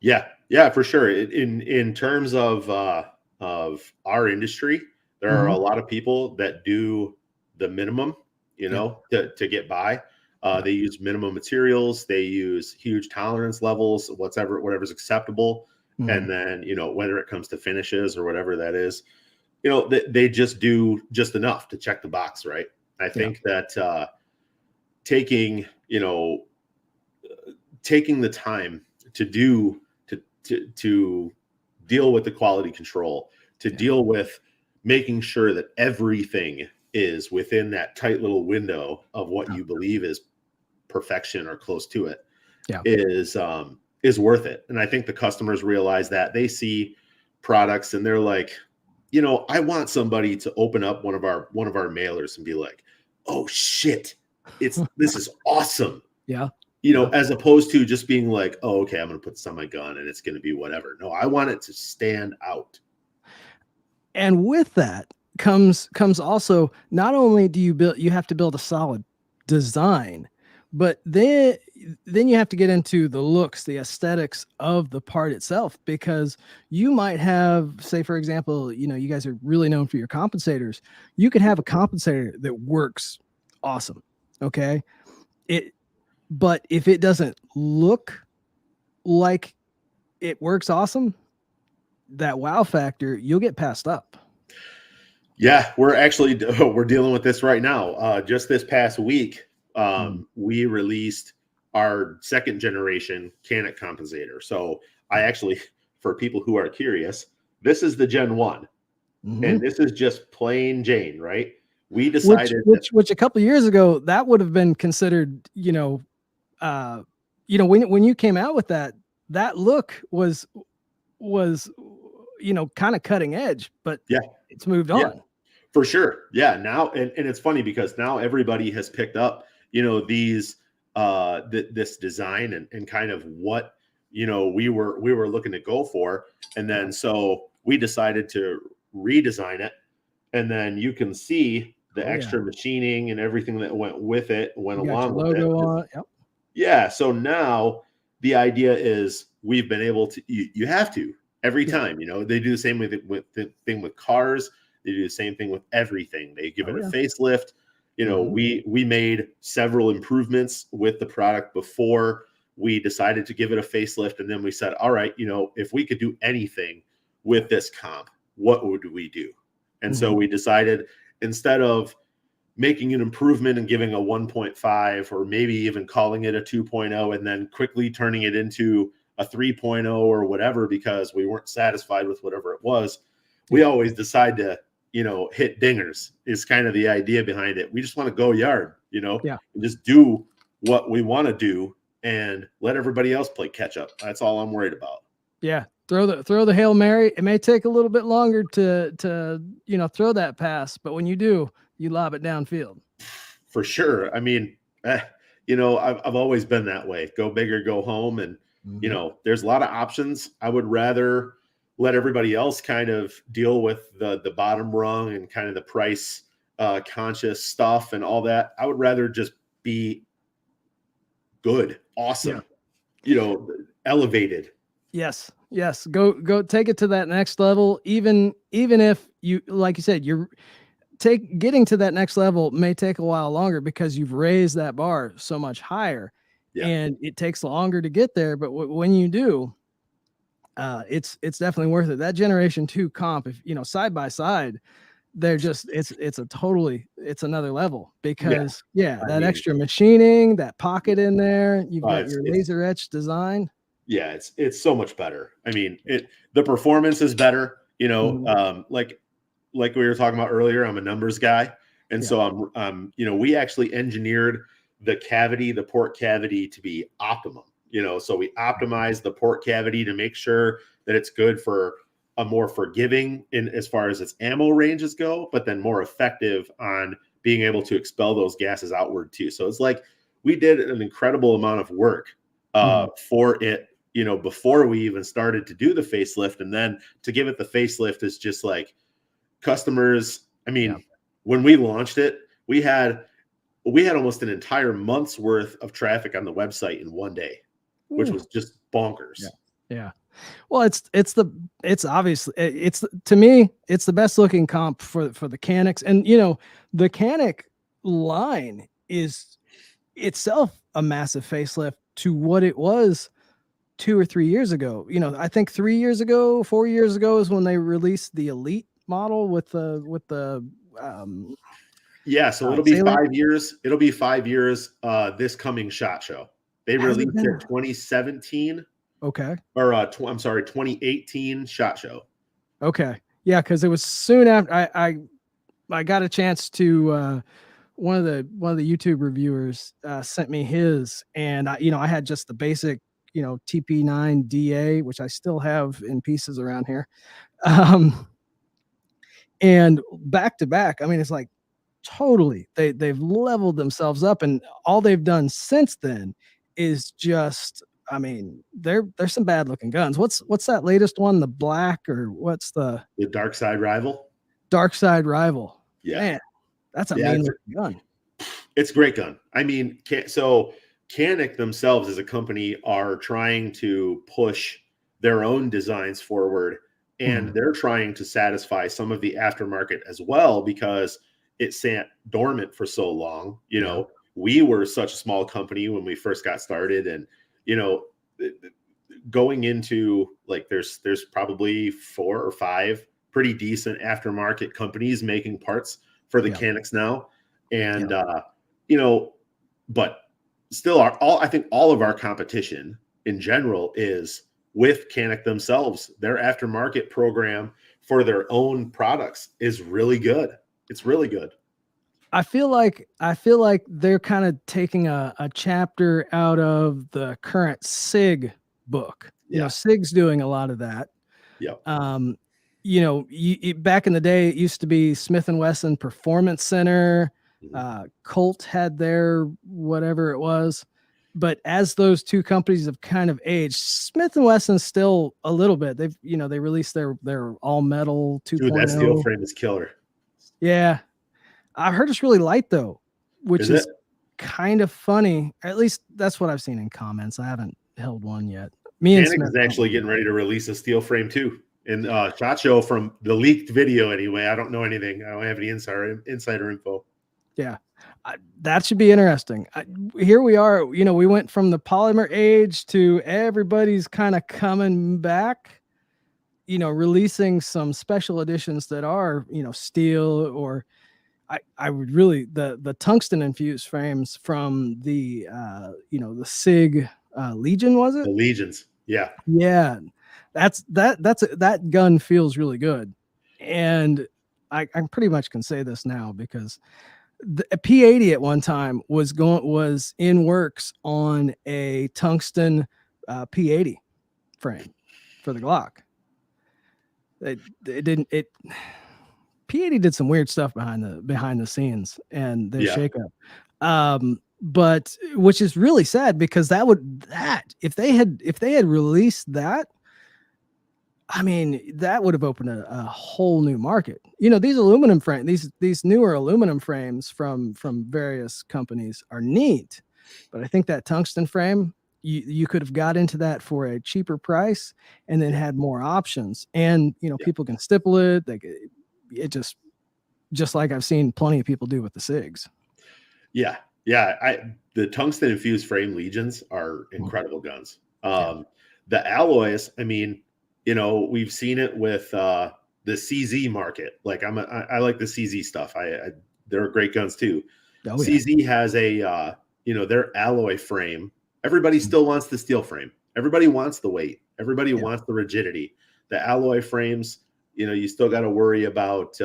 Yeah, for sure. In terms of our industry, there are a lot of people that do the minimum, you know, to get by. They use minimum materials. They use huge tolerance levels, whatever's acceptable. And then, you know, whether it comes to finishes or whatever that is, you know, they just do just enough to check the box, right? I think that taking the time to deal with the quality control, to deal with making sure that everything is within that tight little window of what you believe is perfection or close to it, is worth it. And I think the customers realize that. They see products and they're like, you know, I want somebody to open up one of our mailers and be like, oh shit, this is awesome. You know, as opposed to just being like, oh, okay, I'm going to put this on my gun and it's going to be whatever. No, I want it to stand out. And with that comes also, not only do you have to build a solid design, but then you have to get into the looks, the aesthetics of the part itself, because you might have, say, for example, you know, you guys are really known for your compensators. You could have a compensator that works awesome, Okay. But if it doesn't look like it works awesome, that wow factor, you'll get passed up. Yeah, we're actually we're dealing with this right now. Just this past week, Mm. we released our second generation Canic compensator. So I actually, for people who are curious, this is the Gen 1, and Mhm. this is just plain Jane, right? We Which decided that, which which a couple of years ago, that would have been considered, uh, when you came out with that, that look was kind of cutting edge, but yeah, it's moved yeah, on. for sure. Yeah, now and it's funny because now everybody has picked up, these this design and kind of what we were looking to go for. And Yeah. then so we decided to redesign it. And then you can see the Oh yeah. extra machining and everything that went You got your along with it. logo on. Yep. Yeah. So now the idea is we've been able to, you have to every Yeah. time, they do the same with the thing with cars. They do the same thing with everything. They give Oh it a yeah. facelift. Mhm. We made several improvements with the product before we decided to give it a facelift. And then we said, all right, if we could do anything with this comp, what would we do? And so Mhm. we decided, instead of making an improvement and giving a 1.5, or maybe even calling it a 2.0 and then quickly turning it into a 3.0 or whatever because we weren't satisfied with whatever it was, we Yeah. always decide to, hit dingers is kind of the idea behind it. We just want to go yard, Yeah. and just do what we want to do and let everybody else play catch up. That's all I'm worried about. Yeah. Throw the Hail Mary. It may take a little bit longer to throw that pass, but when you do, you lob it downfield. For sure. I mean, I've always been that way. Go big or go home. And, Mhm. there's a lot of options. I would rather let everybody else kind of deal with the bottom rung and kind of the price conscious stuff and all that. I would rather just be good, Yeah. awesome, elevated. Yes. Yes. Go take it to that next level. Even if you, like you said, you're getting to that next level may take a while longer because you've raised that bar so much higher, Yeah. and it takes longer to get there. But when you do, it's definitely worth it. That generation 2 comp, if side by side, they're just it's another level, Yeah. because yeah, I that mean, extra machining, that pocket in there, you've got your it's laser etched design. yeah, it's so much better. I mean, the performance is better, Mhm. like we were talking about earlier. I'm a numbers guy, and Yeah. so we actually engineered the port cavity to be optimum. So we optimized the port cavity to make sure that it's good for a more forgiving in as far as its ammo ranges go, but then more effective on being able to expel those gases outward too. So it's like we did an incredible amount of work Mhm. for it, before we even started to do the facelift. And then to give it the facelift is just like, customers, I Yeah. mean, when we launched it, we had almost an entire month's worth of traffic on the website in one day, which Ooh. was just bonkers. Yeah. Yeah. Well, it's obviously it's to me, it's the best looking comp for the Canics. And the Canic line is itself a massive facelift to what it was 2 or 3 years ago. I think 3 years ago, 4 years ago is when they released the Elite model with the Yeah, so it'll be sailor. 5 years. It'll be 5 years this coming SHOT Show. They Has it released been? it 2017, Okay. or I'm sorry, 2018 SHOT Show. Okay. Yeah, because it was soon after I got a chance to one of the YouTube reviewers sent me his, and I had just the basic TP9 DA, which I still have in pieces around here. Um, and back to back, I mean, it's like totally they've leveled themselves up, and all they've done since then is just, I mean, there's some bad looking guns. What's that latest one? The black, or what's the The Dark Side Rival. Dark Side Rival? Yeah. Man, that's a Yeah, mean looking gun. it's a great gun. I mean, so Canic themselves as a company are trying to push their own designs forward, and Mhm. they're trying to satisfy some of the aftermarket as well because it sat dormant for so long. Yeah. we were such a small company when we first got started, and you know, going into like there's probably 4 or 5 pretty decent aftermarket companies making parts for the Yeah. Canics now, and Yeah. you know, but still, I think all of our competition in general is with Canic themselves. Their aftermarket program for their own products is really good. It's really good. I feel like they're kind of taking a chapter out of the current SIG book. You know, Yeah. SIG's doing a lot of that. Yep. Um, you know, back in the day, it used to be Smith and Wesson Performance Center. Mhm. Colt had their whatever it was, but as those two companies have kind of aged, Smith and Wesson still a little bit. They've they released their all metal Dude, that steel 2.0. frame is killer. Yeah, I heard it's really light though, which Is it? is kind of funny. At least that's what I've seen in comments. I haven't held one yet. Me and Canic Smith is don't actually really getting ready to release a steel frame too. And Shot Show, from the leaked video anyway. I don't know anything. I don't have any insider info. Yeah, that should be interesting. Here we are. You know, we went from the polymer age to everybody's kind of coming back. You know, releasing some special editions that are steel, or I would really the tungsten infused frames from the the SIG Legion, was The it? Legions. Yeah. Yeah, that gun feels really good, and I pretty much can say this now because the P80 at one time was in works on a tungsten P80 frame for the Glock. It didn't it P80 did some weird stuff behind the scenes and their Yeah. shakeup. But which is really sad because that if they had released that, I mean, that would have opened a whole new market. You know, these aluminum frame, these newer aluminum frames from various companies are neat, but I think that tungsten frame, you could have got into that for a cheaper price and then Yeah. had more options. And Yeah. people can stipple it. It just like I've seen plenty of people do with the SIGs. Yeah. Yeah. The tungsten infused frame Legions are incredible guns. Yeah. The alloys, I mean, we've seen it with the CZ market. Like I like the CZ stuff. They're great guns too. Oh yeah. CZ has a their alloy frame. Everybody still wants the steel frame. Everybody wants the weight. Everybody Yeah. wants the rigidity. The alloy frames, you still got to worry about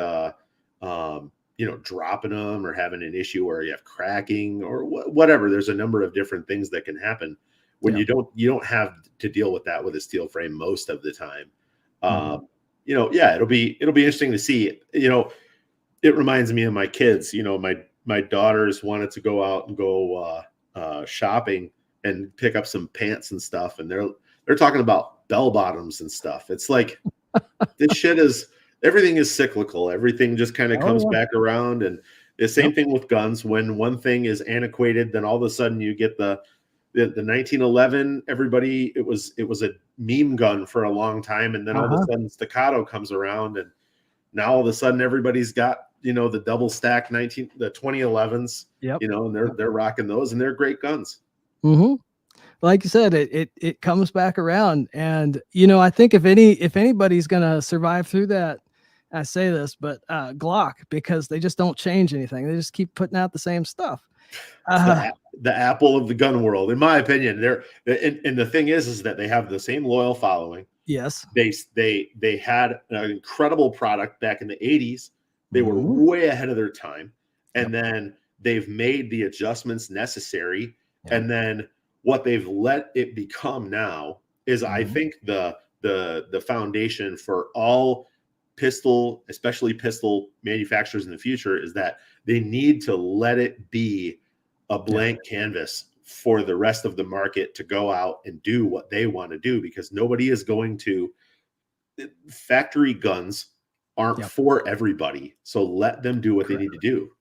dropping them or having an issue where you have cracking or whatever. There's a number of different things that can happen when Yeah. you don't have to deal with that with a steel frame most of the time. Mhm. It'll be interesting to see. It reminds me of my kids. My daughters wanted to go out and go shopping and pick up some pants and stuff, and they're talking about bell bottoms and stuff. It's like this shit is everything is cyclical. Everything just kind of Oh comes yeah. back around, and the same Yep. thing with guns. When one thing is antiquated, then all of a sudden you get the 1911. Everybody, it was a meme gun for a long time, and then all of a Uh-huh. sudden staccato comes around, and now all of a sudden everybody's got the double stack the 2011s, Yep. and Yep. they're rocking those, and they're great guns. Mhm. Like you said, it comes back around, and I think if anybody's gonna survive through that, I say this, but Glock, because they just don't change anything. They just keep putting out the same stuff. It's Uh, the Apple of the gun world, in my opinion. And the thing is that they have the same loyal following. yes. They had an incredible product back in the 80s. They were Mhm. way ahead of their time, Yep. and then they've made the adjustments necessary, Yep. and then what they've let it become now is, I Mhm. think, the foundation for all pistol, especially pistol manufacturers in the future, is that they need to let it be a Yeah. blank canvas for the rest of the market to go out and do what they want to do, because nobody is going to. Factory guns aren't Yep. for everybody, so let them do what they Correct. need to do.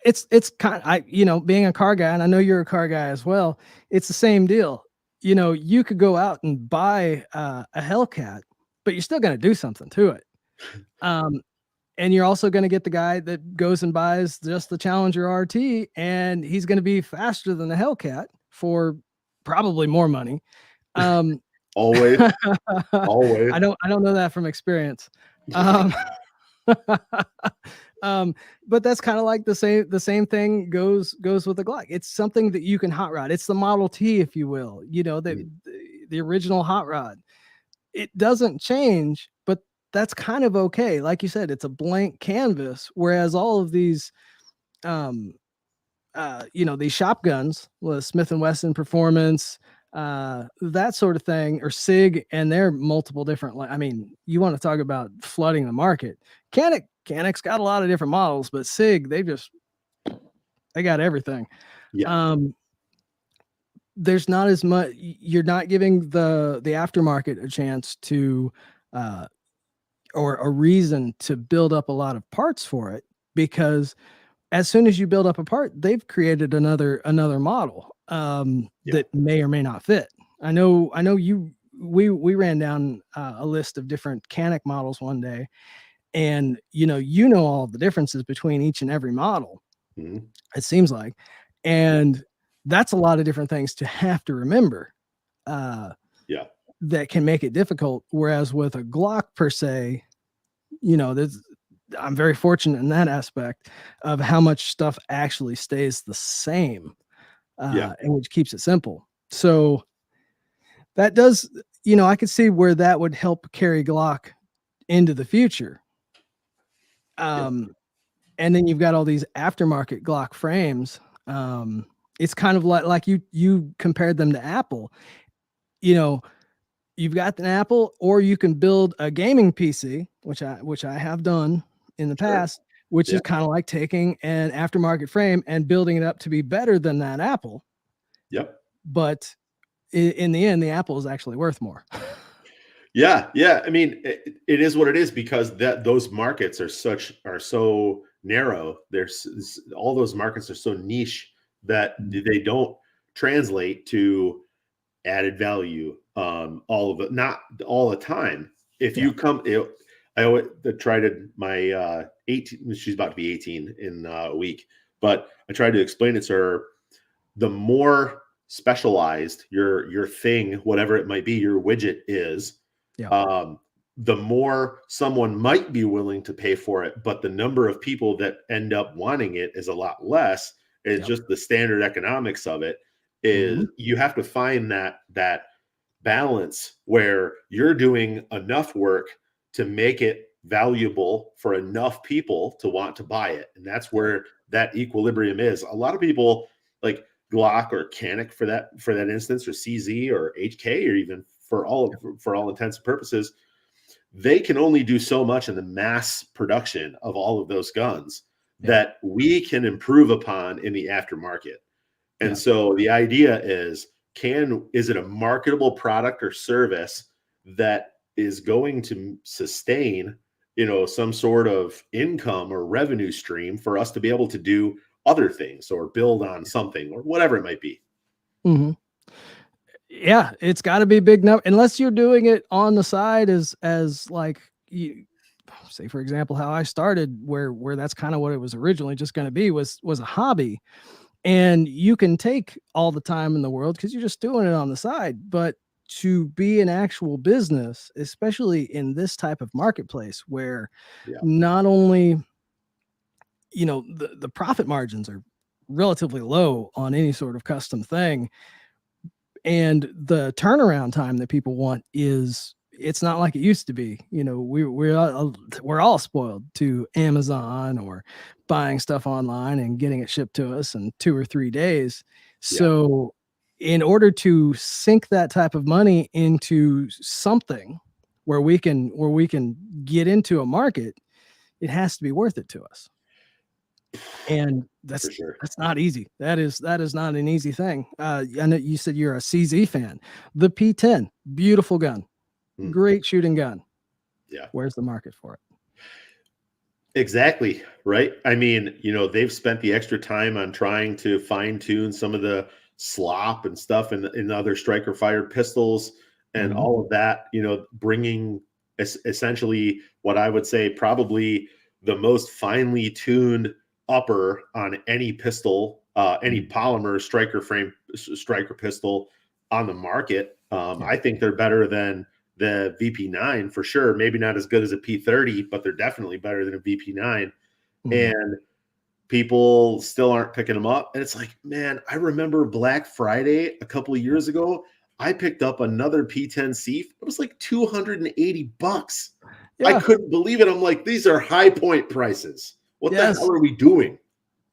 It's kind being a car guy, and I know you're a car guy as well. It's the same deal. You could go out and buy a Hellcat, but you're still gonna do something to it. Um, And you're also going to get the guy that goes and buys just the Challenger RT, and he's going to be faster than the Hellcat for probably more money. Always, always. I don't know that from experience. But that's kind of like the same thing goes with the Glock. It's something that you can hot rod. It's the Model T, if you will, the original hot rod. It doesn't change, but that's kind of okay. Like you said, it's a blank canvas, whereas all of these these shotguns with Smith & Wesson Performance, that sort of thing, or SIG, and they're multiple different. I mean, you want to talk about flooding the market. Canic's got a lot of different models, but SIG, they got everything. Yeah. There's not as much. You're not giving the aftermarket a chance to, or a reason to build up a lot of parts for it, because as soon as you build up a part, they've created another model that may or may not fit. I know we ran down a list of different Canic models one day, and you know all of the differences between each and every model. Mm-hmm. It seems like, and that's a lot of different things to have to remember. That can make it difficult. Whereas with a Glock per se, I'm very fortunate in that aspect of how much stuff actually stays the same, and which keeps it simple. So that does, I could see where that would help carry Glock into the future. And then you've got all these aftermarket Glock frames. It's kind of like you compared them to Apple. You've got an Apple, or you can build a gaming PC, which I have done in the past, which is kind of like taking an aftermarket frame and building it up to be better than that Apple. Yep. But in the end, the Apple is actually worth more. Yeah. I mean, it is what it is, because those markets are so narrow. There's all those markets are so niche that they don't translate to added value. All of it, not all the time. If you come, I always tried to my 18. She's about to be 18 in a week, but I tried to explain it to her. The more specialized your thing, whatever it might be, your widget is, the more someone might be willing to pay for it. But the number of people that end up wanting it is a lot less. It's just the standard economics of it is you have to find that balance where you're doing enough work to make it valuable for enough people to want to buy it. And that's where that equilibrium is. A lot of people like Glock or Canic for that instance, or CZ or HK, or even for all intents and purposes, they can only do so much in the mass production of all of those guns that we can improve upon in the aftermarket. And so the idea is it a marketable product or service that is going to sustain, some sort of income or revenue stream for us to be able to do other things or build on something or whatever it might be. Mm-hmm. Yeah, it's got to be big number, unless you're doing it on the side as like, say for example, how I started, where that's kind of what it was originally just going to be, was a hobby. And you can take all the time in the world because you're just doing it on the side. But to be an actual business, especially in this type of marketplace where not only, the profit margins are relatively low on any sort of custom thing, and the turnaround time that people want it's not like it used to be. We're all spoiled to Amazon or buying stuff online and getting it shipped to us in 2 or 3 days. So in order to sink that type of money into something where we can get into a market, it has to be worth it to us. And that's not easy. That is not an easy thing. I know you said you're a CZ fan. The P10, beautiful gun. Great shooting gun. Where's the market for it? Exactly. Right. I mean, they've spent the extra time on trying to fine tune some of the slop and stuff in other striker fired pistols and all of that, bringing essentially what I would say probably the most finely tuned upper on any pistol, any polymer striker pistol on the market. I think they're better than the VP9 for sure. Maybe not as good as a P30, but they're definitely better than a VP9. And people still aren't picking them up. And it's like, man, I remember Black Friday a couple of years ago. I picked up another P10 Seif. It was like $280. I couldn't believe it. I'm like, these are high point prices. What the hell are we doing?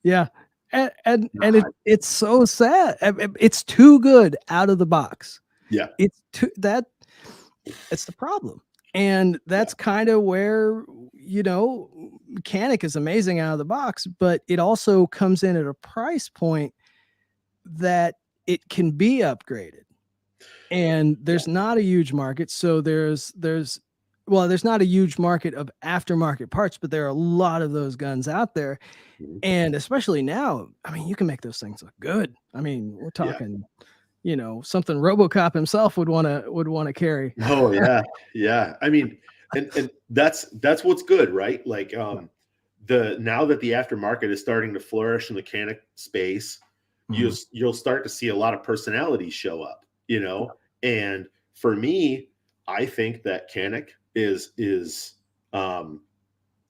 Yeah. And it's so sad. It's too good out of the box. Yeah. It's the problem. And that's kind of where, Mechanic is amazing out of the box, but it also comes in at a price point that it can be upgraded. And there's not a huge market. So there's not a huge market of aftermarket parts, but there are a lot of those guns out there. And especially now, I mean, you can make those things look good. I mean, we're talking, something RoboCop himself would want to carry. Oh yeah. Yeah. I mean, and that's what's good, right? Like, now that the aftermarket is starting to flourish in the mechanic space, you'll start to see a lot of personalities show up, and for me, I think that Canic is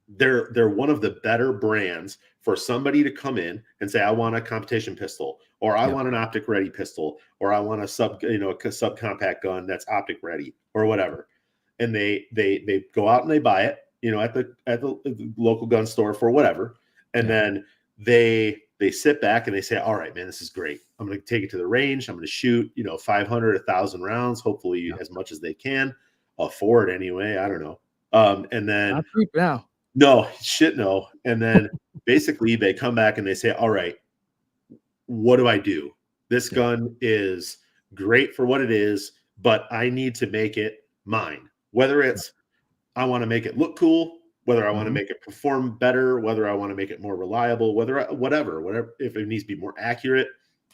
they're one of the better brands for somebody to come in and say, I want a competition pistol, or I want an optic ready pistol, or I want a subcompact gun that's optic ready, or whatever. And they go out and they buy it, at the local gun store for whatever. And then they sit back and they say, all right, man, this is great. I'm going to take it to the range. I'm going to shoot, 500, 1,000 rounds, hopefully as much as they can afford anyway. I don't know. And then not cheap now. No, shit, no. And then basically they come back and they say, all right, what do I do? This gun is great for what it is, but I need to make it mine. Whether it's I want to make it look cool, whether I want to make it perform better, whether I want to make it more reliable, whatever, if it needs to be more accurate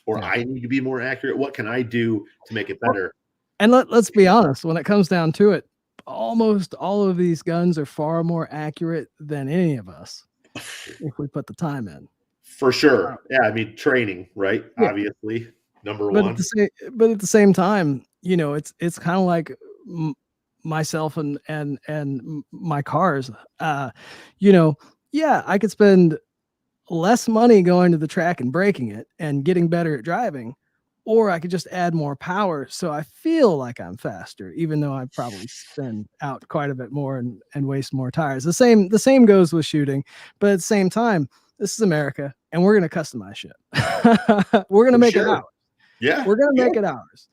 or I need to be more accurate, what can I do to make it better? And let's be honest, when it comes down to it, almost all of these guns are far more accurate than any of us if we put the time in. For sure. Yeah, I mean, training, right? Yeah. Obviously, number one. But at the same time, it's kind of like myself and my cars. I could spend less money going to the track and breaking it and getting better at driving, or I could just add more power so I feel like I'm faster, even though I probably spend out quite a bit more and waste more tires. The same goes with shooting, but at the same time, this is America, and we're going to customize shit. We're going to make it ours. Yeah. We're going to make it ours.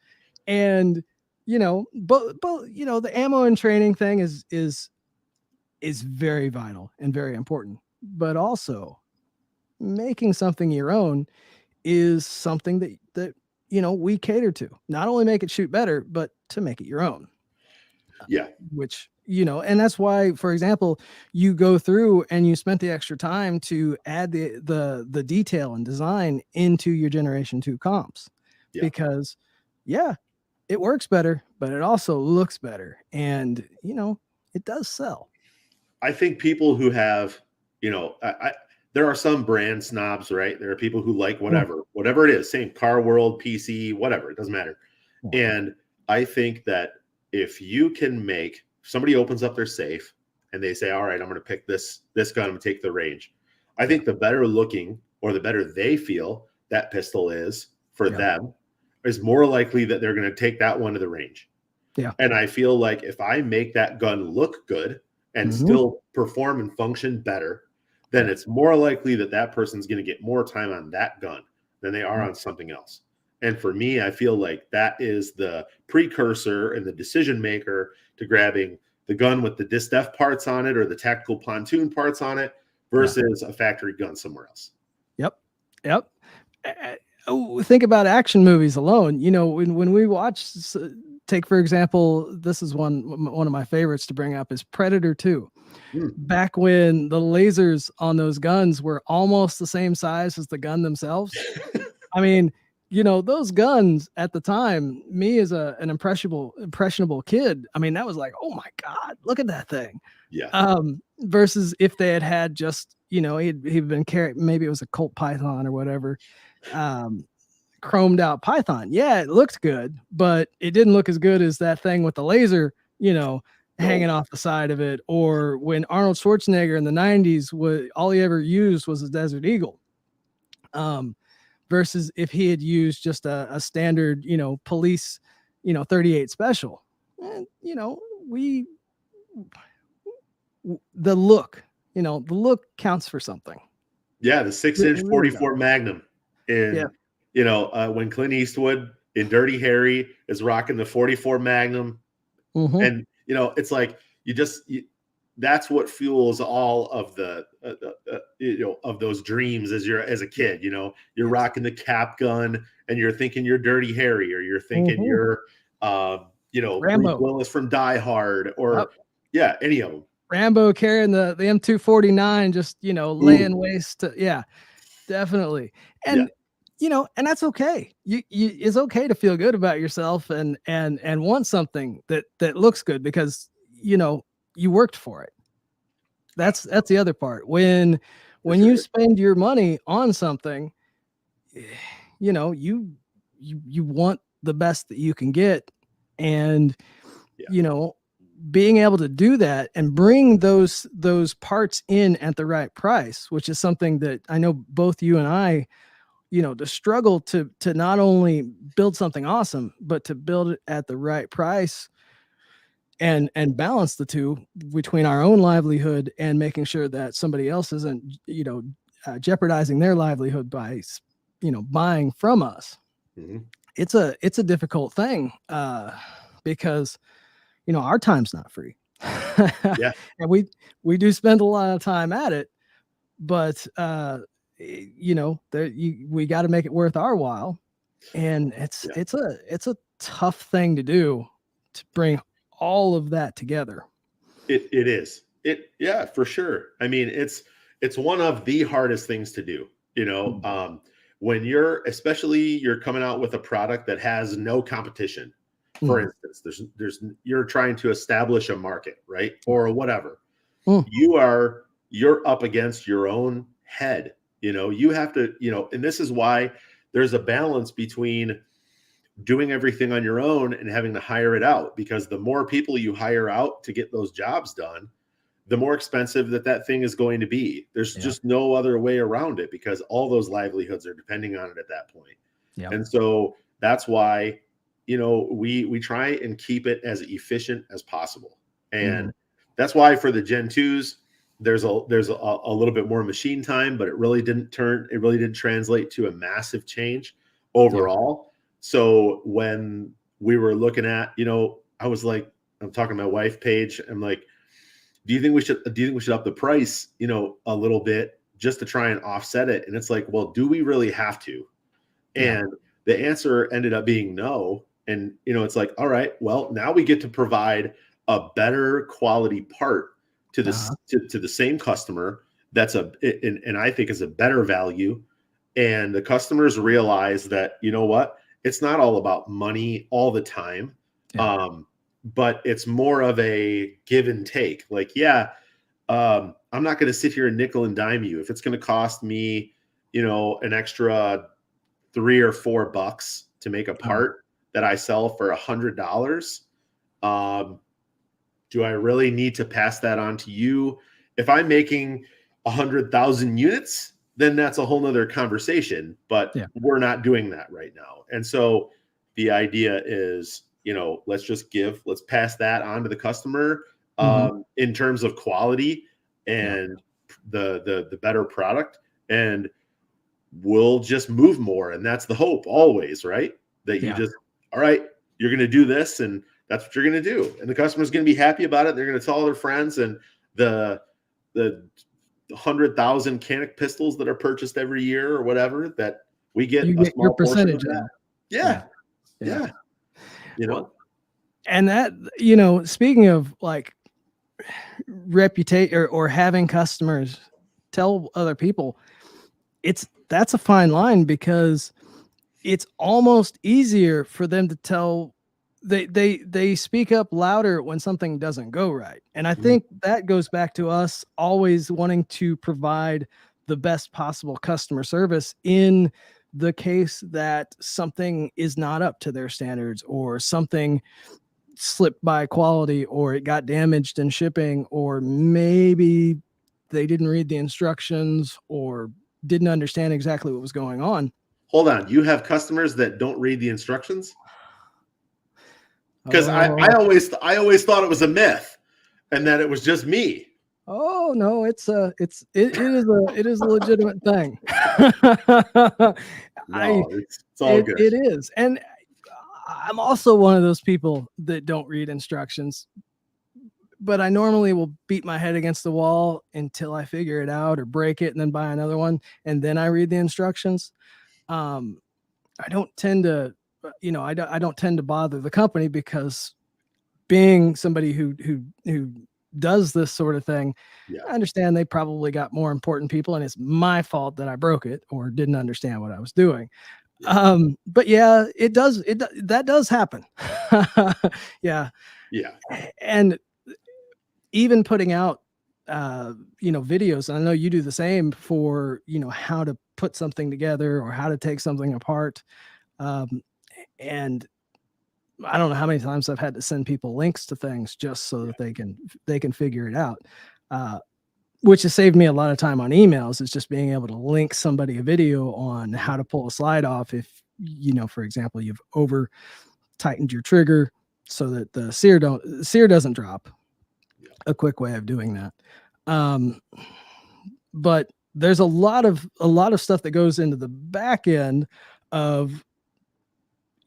And, but the ammo and training thing is very vital and very important, but also making something your own is something that we cater to. Not only make it shoot better, but to make it your own. Yeah. Which, and that's why, for example, you go through and you spent the extra time to add the detail and design into your Generation 2 comps. Yeah. Because, it works better, but it also looks better. And, it does sell. I think people who have, there are some brand snobs, right? There are people who like whatever it is, same car world, PC, whatever, it doesn't matter. And I think that if you can somebody opens up their safe and they say, all right, I'm going to pick this gun and take the range. I think the better looking or the better they feel that pistol is for them is more likely that they're going to take that one to the range. Yeah. And I feel like if I make that gun look good and still perform and function better, then it's more likely that person's going to get more time on that gun than they are on something else. And for me, I feel like that is the precursor and the decision maker to grabbing the gun with the DisDef parts on it or the TacticalPontoon parts on it versus a factory gun somewhere else. Yep. Think about action movies alone. When we watch, take for example, this is one of my favorites to bring up is Predator 2. Back when the lasers on those guns were almost the same size as the gun themselves. I mean, those guns at the time, me as an impressionable kid, I mean, that was like, oh my God, look at that thing. Yeah. versus if they had just, he'd been carrying, maybe it was a Colt Python or whatever, chromed out Python. Yeah, it looked good, but it didn't look as good as that thing with the laser, hanging off the side of it. Or when Arnold Schwarzenegger in the 90s, all he ever used was a Desert Eagle. Versus if he had used just a standard, police, 38 special. And, the look, the look counts for something. Yeah, the 6-inch really 44 Magnum. Yeah. And, when Clint Eastwood in Dirty Harry is rocking the 44 Magnum. Mhm. And, it's like that's what fuels all of the, of those dreams as a kid. You're rocking the cap gun and you're thinking you're Dirty Harry, or you're thinking you're, Bruce Rambo. Willis from Die Hard, or any of them. Rambo carrying the M249, just, laying waste to, yeah, definitely. And, and that's okay. It's okay to feel good about yourself and want something that looks good because, you worked for it. That's the other part. When you spend your money on something, you want the best that you can get. And, being able to do that and bring those parts in at the right price, which is something that I know both you and I, the struggle to not only build something awesome, but to build it at the right price and balance the two between our own livelihood and making sure that somebody else isn't, jeopardizing their livelihood by, buying from us. Mm-hmm. It's a difficult thing because, our time's not free. Yeah. And we do spend a lot of time at it, but we got to make it worth our while. And it's a tough thing to do, to bring all of that together. It is. Yeah, for sure. I mean, it's one of the hardest things to do, when you're coming out with a product that has no competition. For instance, you're trying to establish a market, right? Or whatever. You're up against your own head. You have to, and this is why there's a balance between doing everything on your own and having to hire it out, because the more people you hire out to get those jobs done, the more expensive that thing is going to be. There's just no other way around it, because all those livelihoods are depending on it at that point. Yep. And so that's why, we try and keep it as efficient as possible. And that's why for the Gen 2s, there's a little bit more machine time, but it really didn't translate to a massive change overall. So when we were looking at, I was like, I'm talking to my wife, Paige. I'm like, do you think we should up the price, a little bit just to try and offset it? And it's like, well, do we really have to? And the answer ended up being no. And, it's like, all right, well, now we get to provide a better quality part to the, to the same customer. That's and I think is a better value. And the customers realize that, what, it's not all about money all the time. But it's more of a give and take. Like, I'm not going to sit here and nickel and dime you. If it's going to cost me, an extra $3 or $4 to make a part that I sell for $100, do I really need to pass that on to you? If I'm making 100,000 units, then that's a whole nother conversation, but we're not doing that right now. And so the idea is, let's pass that on to the customer in terms of quality and the better product, and we'll just move more. And that's the hope always, right? That you just, all right, you're going to do this, and that's what you're going to do. And the customer's going to be happy about it. They're going to tell all their friends, and the 100,000 Canic pistols that are purchased every year or whatever, that we get a small your percentage portion of that. Yeah. And that, speaking of like reputation or having customers tell other people, that's a fine line, because it's almost easier for them to tell they speak up louder when something doesn't go right. And I Mhm. think that goes back to us always wanting to provide the best possible customer service in the case that something is not up to their standards, or something slipped by quality, or it got damaged in shipping, or maybe they didn't read the instructions or didn't understand exactly what was going on. Hold on, you have customers that don't read the instructions? Because Oh, I always thought it was a myth and that it was just me. oh no, it is a legitimate thing. I No, it's all good. it is. And I'm also one of those people that don't read instructions, but I normally will beat my head against the wall until I figure it out or break it and then buy another one, and then I read the instructions. Um, I don't tend to, I don't tend to bother the company, because being somebody who does this sort of thing, Yeah. I understand they probably got more important people, and it's my fault that I broke it or didn't understand what I was doing. Yeah. But yeah, that does happen. Yeah, Yeah. and even putting out videos, and I know you do the same, for how to put something together or how to take something apart. Um, and I don't know how many times I've had to send people links to things just so Yeah. that they can figure it out. Uh, which has saved me a lot of time on emails, is just being able to link somebody a video on Mhm. how to pull a slide off if, for example, you've over tightened your trigger so that the sear doesn't drop. Yeah. A quick way of doing that. Um, but there's a lot of stuff that goes into the back end of,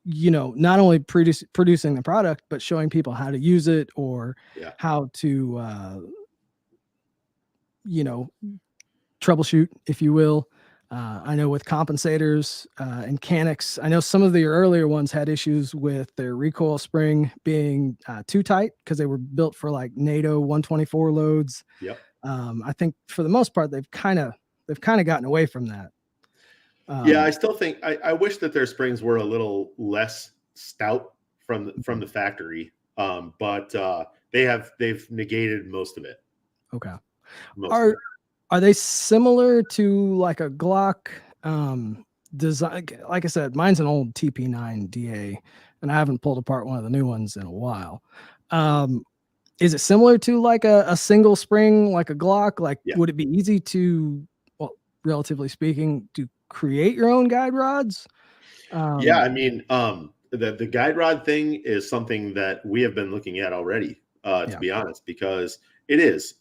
not only producing the product, but showing people how to use it, or Yeah. how to you know troubleshoot, if you will. I know with compensators and canics, I know some of the earlier ones had issues with their recoil spring being too tight, because they were built for like NATO 124 loads. Yep. I think for the most part they've kind of gotten away from that. Yeah, I Um, still think I wish that their springs were a little less stout from the factory. But they've negated most of it. okay. Most of Are it. are they similar to like a Glock design? Like I said, mine's an old TP9 DA, and I haven't pulled apart one of the new ones in a while. Um, is it similar to like a single spring, like a Glock? Like, Yeah. would it be easy to, well, relatively speaking, to create your own guide rods? Yeah, Um, I mean, the guide rod thing is something that we have been looking at already, to yeah, be honest, because it is.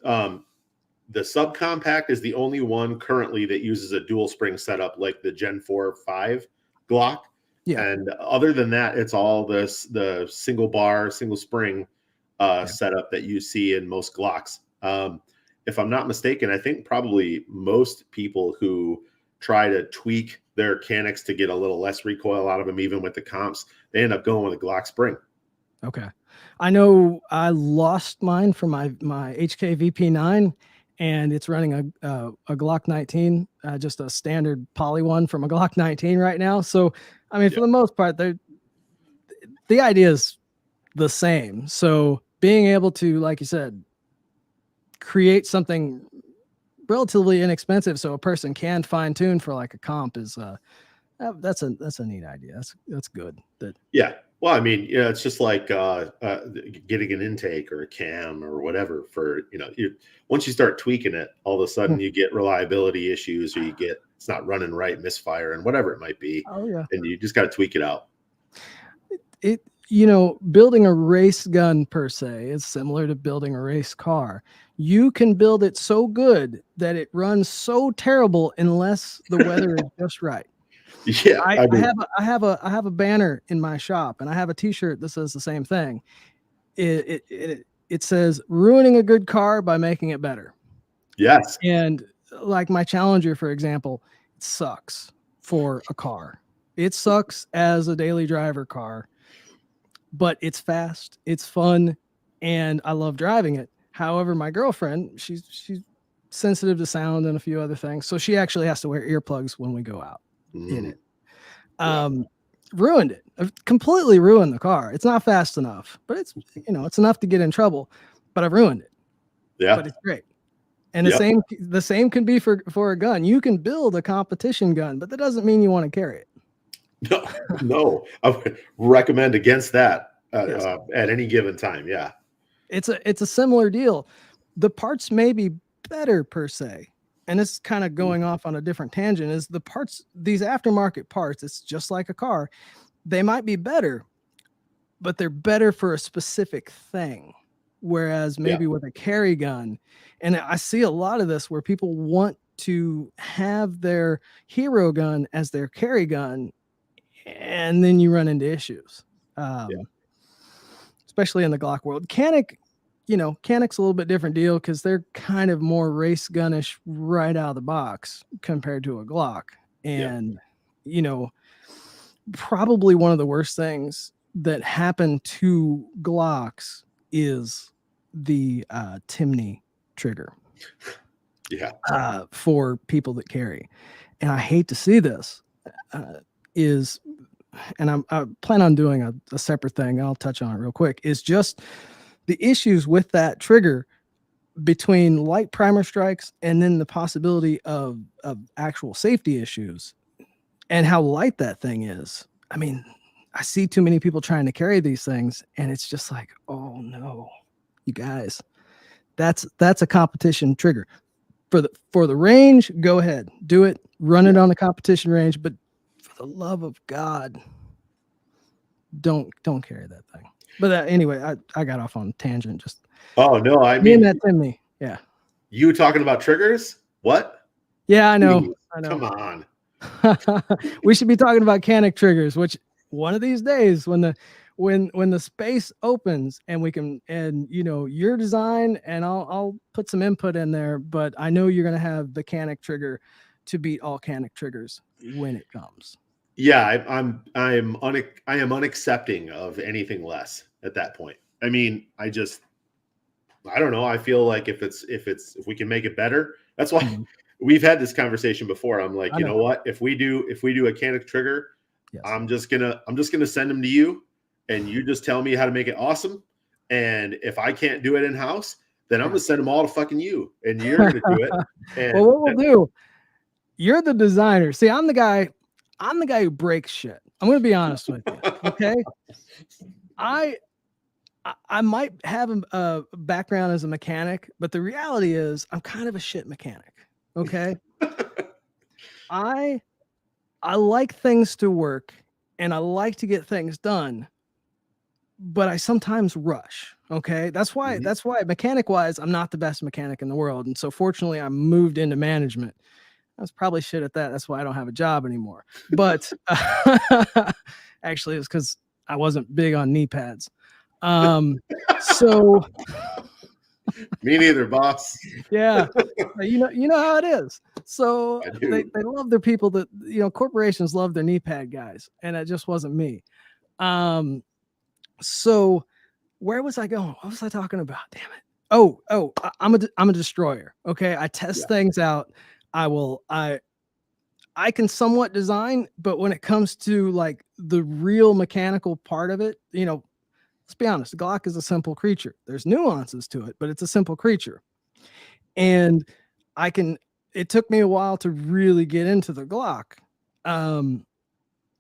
The subcompact is the only one currently that uses a dual spring setup like the Gen 4 5 Glock. yeah, And other than that, it's all the single bar, single spring yeah. setup that you see in most Glocks. If I'm not mistaken, I think probably most people who try to tweak their mechanics to get a little less recoil out of them, even with the comps, they end up going with a Glock spring. Okay. I know I lost mine from my HK VP9, and it's running a Glock 19, just a standard poly one from a Glock 19 right now. So, I mean, for Yeah. the most part, the idea is the same. So, being able to, like you said, create something relatively inexpensive so a person can fine tune for like a comp is that's a neat idea. That's good. That Yeah. Well, I mean, yeah, it's just like getting an intake or a cam or whatever for, once you start tweaking it, all of a sudden you get reliability issues, or you get it's not running right, misfire, and whatever it might be. oh yeah. And you just got to tweak it out. It building a race gun per se is similar to building a race car. You can build it so good that it runs so terrible unless the weather is just right. Yeah. I, I I mean, have a, I have a I have a banner in my shop, and I have a T-shirt that says the same thing. It says ruining a good car by making it better. yes. And like my Challenger, for example, it sucks for a car. It sucks as a daily driver car, but it's fast, it's fun, and I love driving it. However, my girlfriend, she's sensitive to sound and a few other things, so she actually has to wear earplugs when we go out in Mhm. it. Yeah. Um, ruined it. I've completely ruined the car. It's not fast enough, but it's, it's enough to get in trouble, but I've ruined it. Yeah. But it's great. And Yep. the same can be for a gun. You can build a competition gun, but that doesn't mean you want to carry it. No, I would recommend against that Yes. at any given time. Yeah. It's a similar deal. The parts may be better per se, and it's kind of going off on a different tangent. Is the parts, these aftermarket parts, it's just like a car. They might be better, but they're better for a specific thing. Whereas maybe with a carry gun, and I see a lot of this where people want to have their hero gun as their carry gun, and then you run into issues. Especially in the Glock world. Canic's a little bit different deal because they're kind of more race gunnish right out of the box compared to a Glock. And, probably one of the worst things that happened to Glocks is the Timney trigger. Yeah. For people that carry. And I hate to see this, and I plan on doing a separate thing. I'll touch on it real quick. Is just the issues with that trigger between light primer strikes and then the possibility of actual safety issues and how light that thing is. I mean, I see too many people trying to carry these things, and it's just like, oh no, you guys, that's a competition trigger. For the range, go ahead, do it, run it on the competition range, but for the love of God, don't carry that thing. But anyway, I got off on a tangent. Just no, I me mean and that Timney. Yeah. You talking about triggers? What? Yeah, I know. Please, come on. We should be talking about Canic triggers, which one of these days when the space opens and we can, and your design, and I'll put some input in there, but I know you're going to have the Canic trigger to beat all Canic triggers when it comes. Yeah, I am unaccepting of anything less at that point. I mean, I don't know. I feel like if we can make it better, that's why we've had this conversation before. I'm like, you know what? If we do a Canic trigger, yes. I'm just gonna send them to you, and you just tell me how to make it awesome. And if I can't do it in house, then I'm gonna send them all to fucking you, and you're gonna do it. And well, what we'll do, you're the designer. See, I'm the guy who breaks shit. I'm gonna be honest with you. Okay. I might have a background as a mechanic, but the reality is I'm kind of a shit mechanic. Okay. I like things to work and I like to get things done, but I sometimes rush. Okay. That's why mechanic wise, I'm not the best mechanic in the world. And so fortunately I moved into management. I was probably shit at that. That's why I don't have a job anymore. But actually it's because I wasn't big on knee pads. So me neither, boss. Yeah. You know how it is. So they love their people that, corporations love their knee pad guys, and it just wasn't me. So where was I going? What was I talking about? Damn it. Oh, I'm a destroyer. Okay. I test things out. I can somewhat design, but when it comes to like the real mechanical part of it, let's be honest, the Glock is a simple creature. There's nuances to it, but it's a simple creature. And it took me a while to really get into the Glock.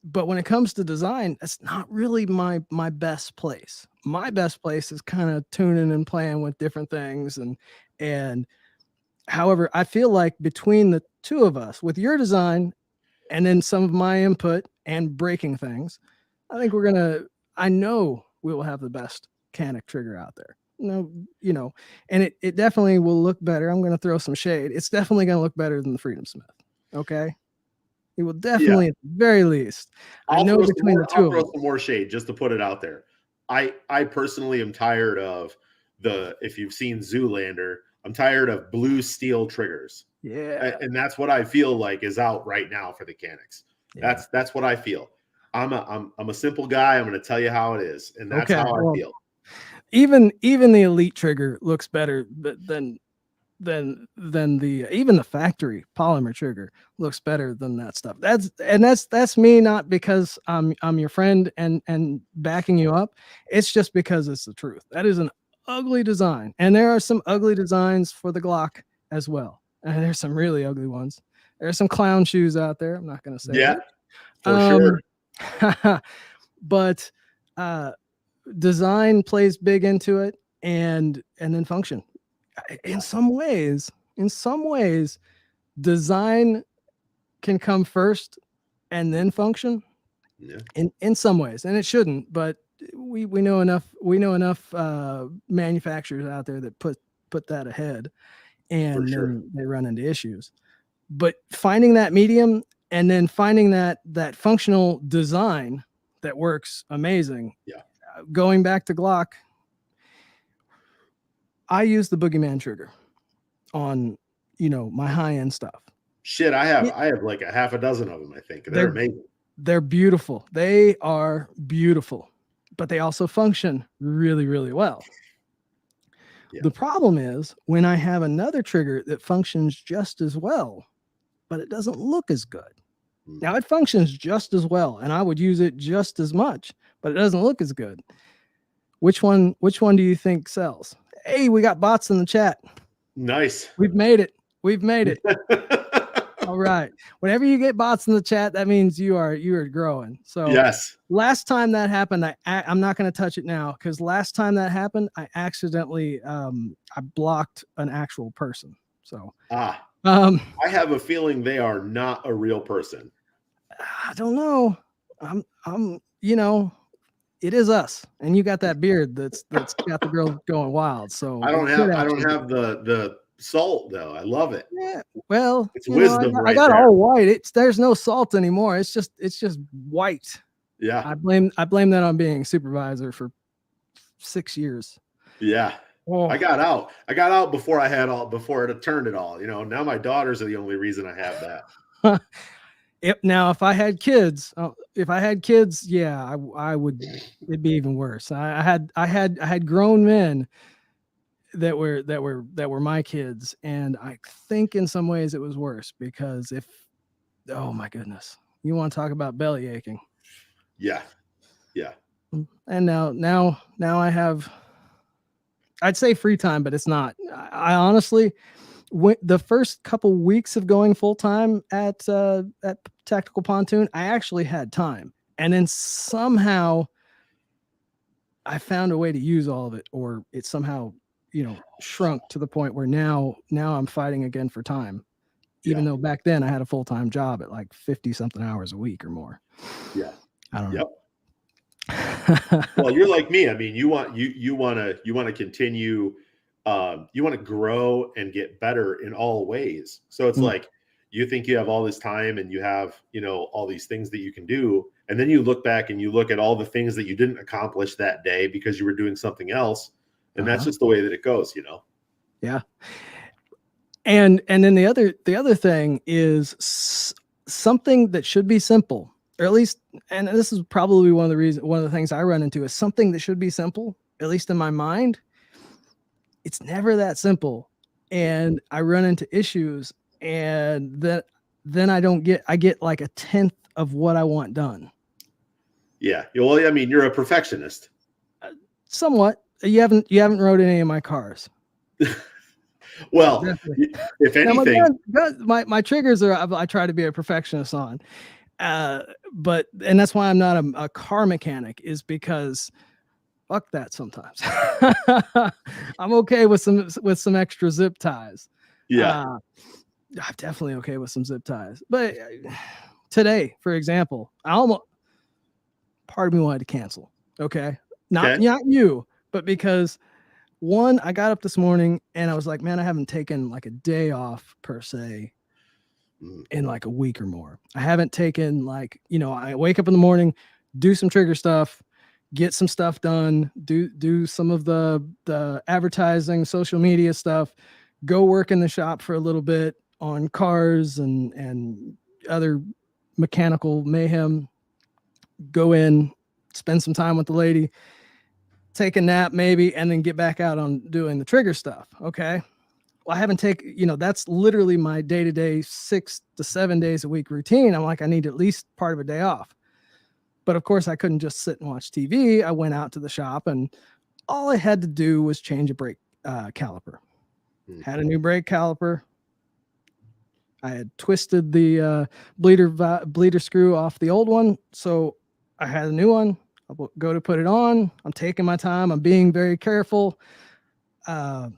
But when it comes to design, that's not really my best place. My best place is kind of tuning and playing with different things. And however, I feel like between the two of us, with your design and then some of my input and breaking things, I think I know we will have the best Canic trigger out there. And it definitely will look better. I'm going to throw some shade. It's definitely going to look better than the Freedom Smith. Okay. It will definitely, at the very least. I know between the two of them. I'll throw some more shade just to put it out there. I personally am tired of if you've seen Zoolander, I'm tired of blue steel triggers. Yeah. And that's what I feel like is out right now for the Canics. Yeah. That's what I feel. I'm a simple guy. I'm going to tell you how it is, and that's how I feel. Even the Elite trigger looks better than then the even the factory polymer trigger looks better than that stuff. That's me, not because I'm your friend and backing you up. It's just because it's the truth. That is an ugly design, and there are some ugly designs for the Glock as well. And there's some really ugly ones. There's some clown shoes out there. I'm not going to say Yeah, which. for sure. But design plays big into it, and then function. In some ways, design can come first and then function. Yeah. In some ways, and it shouldn't, but we know enough manufacturers out there that put that ahead, and For sure. then they run into issues. But finding that medium, and then finding that functional design that works amazing. Yeah. Going back to Glock, I use the Boogeyman trigger on, my high end stuff. Shit, I have like a half a dozen of them. I think they're amazing. They're beautiful. They are beautiful, but they also function really, really well. Yeah. The problem is when I have another trigger that functions just as well, but it doesn't look as good. Now it functions just as well, and I would use it just as much, but it doesn't look as good. Which one do you think sells? Hey, we got bots in the chat. Nice. We've made it. All right. Whenever you get bots in the chat, that means you are growing. So yes. Last time that happened, I'm not going to touch it now, because last time that happened, I accidentally I blocked an actual person. So I have a feeling they are not a real person. I don't know. I'm it is us, and you got that beard that's got the girl going wild. So I don't have the salt though. I love it. Yeah, well, it's wisdom. I got all white. There's no salt anymore. It's just white. Yeah. I blame that on being supervisor for 6 years. Yeah. Oh. I got out before it turned it all. Now my daughters are the only reason I have that. Now, if I had kids, yeah, I would. It'd be even worse. I had grown men that were my kids, and I think in some ways it was worse, because oh my goodness, you want to talk about belly aching? Yeah. And now I have, I'd say, free time, but it's not. I honestly, the first couple weeks of going full time at Tactical Pontoon, I actually had time, and then somehow I found a way to use all of it, or it somehow shrunk to the point where now I'm fighting again for time, even though back then I had a full time job at like 50 something hours a week or more. Yeah, I don't know. Well, you're like me. I mean, you want to continue. You want to grow and get better in all ways. So it's like, you think you have all this time and you have, all these things that you can do. And then you look back and you look at all the things that you didn't accomplish that day because you were doing something else. And that's just the way that it goes, Yeah. And then the other thing is something that should be simple, or at least, and this is probably one of the things I run into, is something that should be simple, at least in my mind. It's never that simple. And I run into issues, and then I get like 1/10 of what I want done. Yeah. Well, I mean, you're a perfectionist. Somewhat. You haven't rode any of my cars. Well, if anything, my triggers I try to be a perfectionist on, but that's why I'm not a car mechanic, is because fuck that sometimes. I'm okay with some extra zip ties. Yeah. I'm definitely okay with some zip ties. But today, for example, part of me wanted to cancel. Okay. Not you, but because one, I got up this morning and I was like, man, I haven't taken like a day off per se in like a week or more. I haven't taken I wake up in the morning, do some trigger stuff, get some stuff done, do some of the advertising, social media stuff, go work in the shop for a little bit on cars and other mechanical mayhem, go in, spend some time with the lady, take a nap maybe, and then get back out on doing the trigger stuff. Okay. I haven't taken, that's literally my day-to-day 6 to 7 days a week routine. I'm like, I need at least part of a day off. But of course I couldn't just sit and watch TV. I went out to the shop, and all I had to do was change a brake caliper. Had a new brake caliper. I had twisted the bleeder screw off the old one, so I had a new one. I'll go to put it on. I'm taking my time. I'm being very careful. I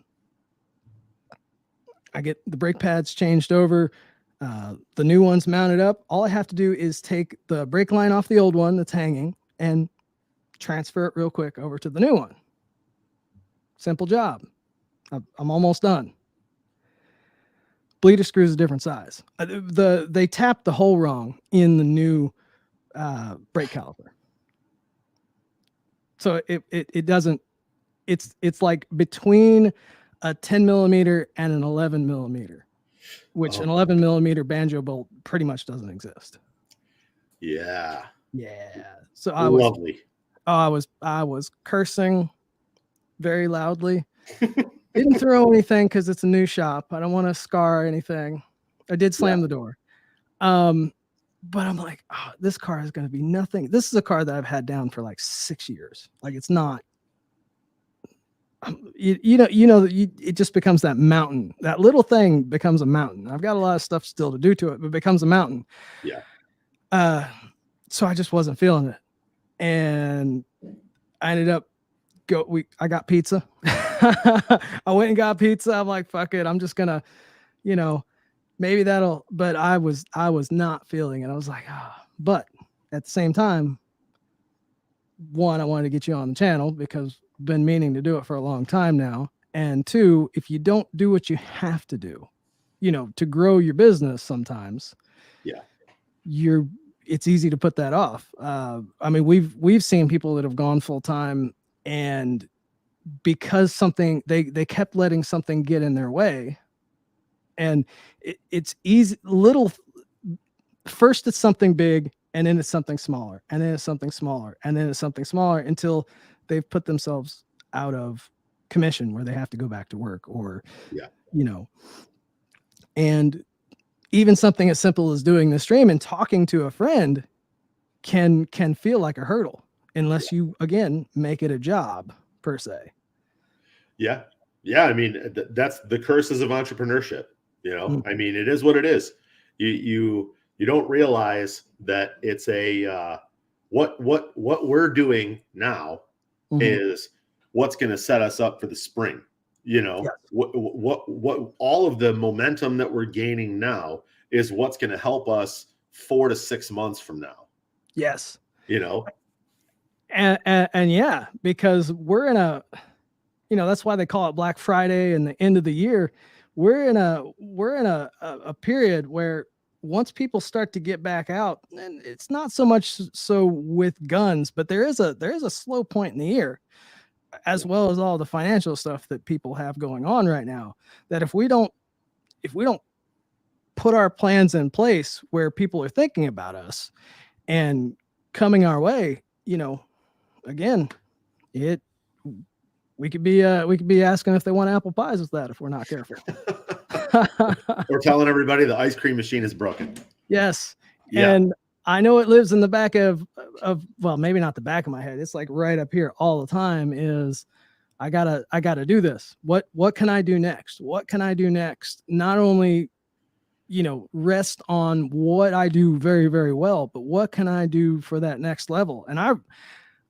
get the brake pads changed over. The new one's mounted up. All I have to do is take the brake line off the old one that's hanging and transfer it real quick over to the new one. Simple job. I'm almost done. Bleeder screw is a different size. They tapped the hole wrong in the new brake caliper. So it doesn't, it's like between a 10 millimeter and an 11 millimeter, which an 11 millimeter banjo bolt pretty much doesn't exist. Yeah. So Lovely. I was cursing very loudly. Didn't throw anything because it's a new shop. I don't want to scar anything. I did slam the door. But I'm like, oh, this car is going to be nothing. This is a car that I've had down for like 6 years. Like, it's not, it just becomes that mountain. That little thing becomes a mountain. I've got a lot of stuff still to do to it, but it becomes a mountain. Yeah. So I just wasn't feeling it. And I ended up I got pizza. I went and got pizza. I'm like, fuck it. I'm just gonna, maybe but I was not feeling it. I was like, but at the same time, one, I wanted to get you on the channel because I've been meaning to do it for a long time now. And two, if you don't do what you have to do, to grow your business sometimes, it's easy to put that off. I mean, we've seen people that have gone full time, and because they kept letting something get in their way, and it's easy. First it's something big, and then it's something smaller, and then it's something smaller, and then it's something smaller, until they've put themselves out of commission where they have to go back to work, or and even something as simple as doing the stream and talking to a friend can feel like a hurdle unless you, again, make it a job per se. Yeah. I mean, that's the curses of entrepreneurship. I mean, it is what it is. You don't realize that it's what we're doing now is what's going to set us up for the spring. What all of the momentum that we're gaining now is what's going to help us 4 to 6 months from now. Yes. And yeah, because we're in a, that's why they call it Black Friday and the end of the year. We're in a period where once people start to get back out, and it's not so much so with guns, but there is a slow point in the year, as well as all the financial stuff that people have going on right now, that if we don't put our plans in place where people are thinking about us and coming our way, again, we could be asking if they want apple pies with that if we're not careful. Or telling everybody the ice cream machine is broken. Yes. Yeah. And I know it lives in the back of well, maybe not the back of my head. It's like right up here all the time is I gotta do this. What can I do next? What can I do next? Not only, rest on what I do very, very well, but what can I do for that next level? And I'm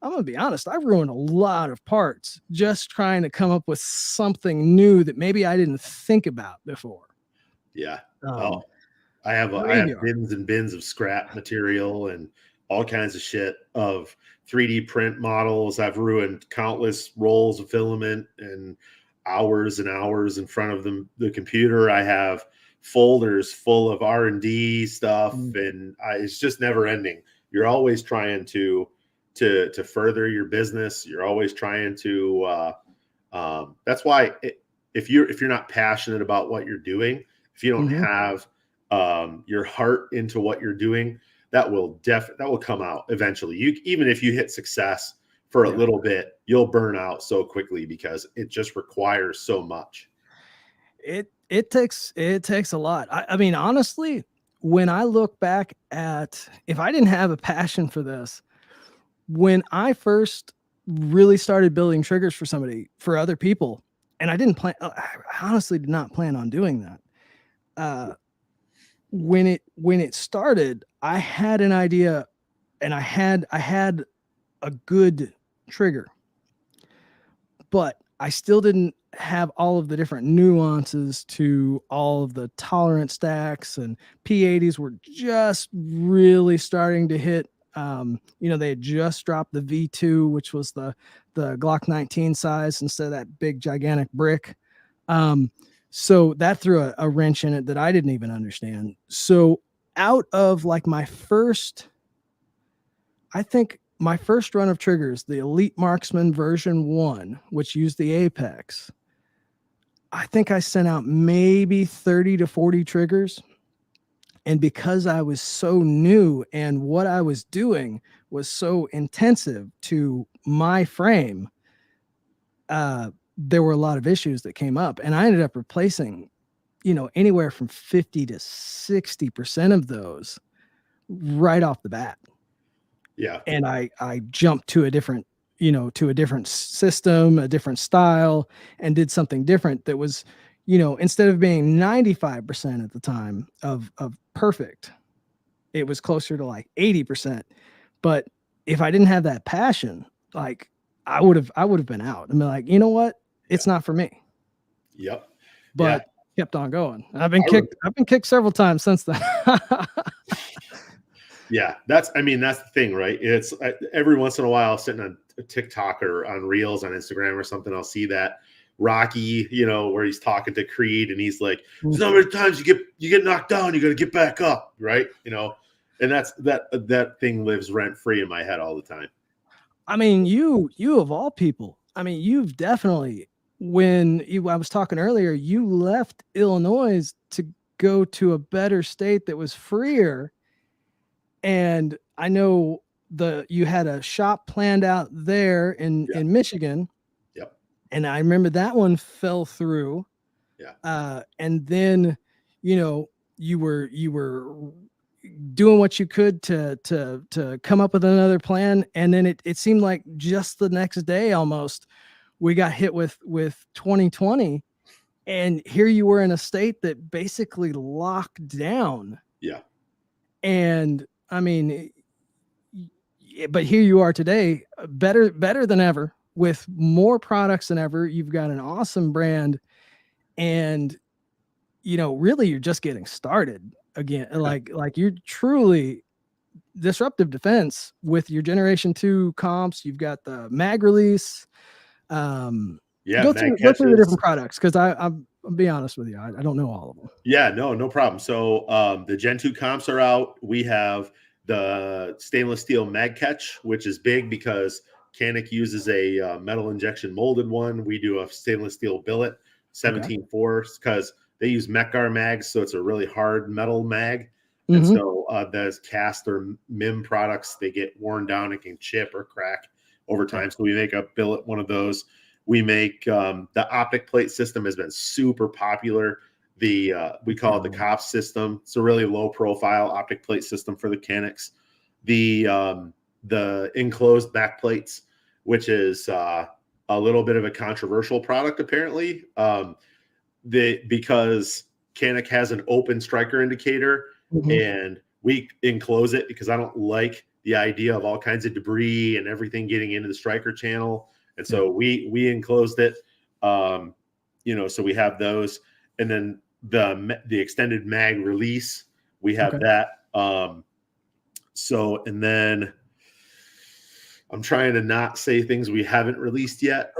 going to be honest, I've ruined a lot of parts just trying to come up with something new that maybe I didn't think about before. Yeah. I have bins and bins of scrap material and all kinds of shit of 3D print models. I've ruined countless rolls of filament and hours in front of the computer. I have folders full of R&D stuff, and it's just never ending. You're always trying to further your business. You're always trying to. That's why if you're not passionate about what you're doing, if you don't have your heart into what you're doing, that will come out eventually. Even if you hit success for a little bit, you'll burn out so quickly because it just requires so much. It takes a lot. I mean, honestly, when I look back at, if I didn't have a passion for this, when I first really started building triggers for other people, and I didn't plan, I honestly did not plan on doing that. When it started, I had an idea, and I had a good trigger, but I still didn't have all of the different nuances to all of the tolerance stacks, and P80s were just really starting to hit. They had just dropped the V2, which was the Glock 19 size instead of that big gigantic brick. So that threw a wrench in it that I didn't even understand. So out of like I think my first run of triggers, the Elite Marksman version 1, which used the Apex, I think I sent out maybe 30 to 40 triggers. And because I was so new and what I was doing was so intensive to my frame, there were a lot of issues that came up. And I ended up replacing, anywhere from 50 to 60% of those right off the bat. Yeah. And I jumped to a different system, a different style, and did something different that was, instead of being 95% at the time of perfect, it was closer to like 80%. But if I didn't have that passion, like I would have been out. I mean, like, you know what? It's not for me. Yep. But kept on going. I've been kicked several times since then. Yeah, that's the thing, right? It's every once in a while, sitting on TikTok or on Reels on Instagram or something, I'll see that Rocky, where he's talking to Creed, and he's like, "There's not many times you get knocked down, you got to get back up," right? And that thing lives rent free in my head all the time. I mean, you of all people, I mean, you've definitely, I was talking earlier, you left Illinois to go to a better state that was freer. And I know you had a shop planned out there in Michigan. Yep. And I remember that one fell through. Yeah. And then, you were doing what you could to come up with another plan. And then it seemed like just the next day almost we got hit with 2020. And here you were in a state that basically locked down. Yeah. And I mean, but here you are today, better than ever, with more products than ever. You've got an awesome brand, and really you're just getting started again. Like you're truly Disruptive Defense with your Generation 2 comps. You've got the mag release. Go through the different products, because I'll be honest with you, I don't know all of them. Yeah, no problem. So the Gen 2 comps are out. We have the stainless steel mag catch, which is big because Canik uses a metal injection molded one. We do a stainless steel billet 17.4 because they use Mekgar mags, so it's a really hard metal mag. And so those cast or MIM products, they get worn down and can chip or crack over time. So we make a billet one of those. We make the optic plate system has been super popular. We call it the COPS system. It's a really low profile optic plate system for the Caniks. The enclosed back plates, which is a little bit of a controversial product apparently, because Canik has an open striker indicator, and we enclose it because I don't like the idea of all kinds of debris and everything getting into the striker channel. And so we enclosed it, so we have those. And then the extended mag release, we have that. And then I'm trying to not say things we haven't released yet.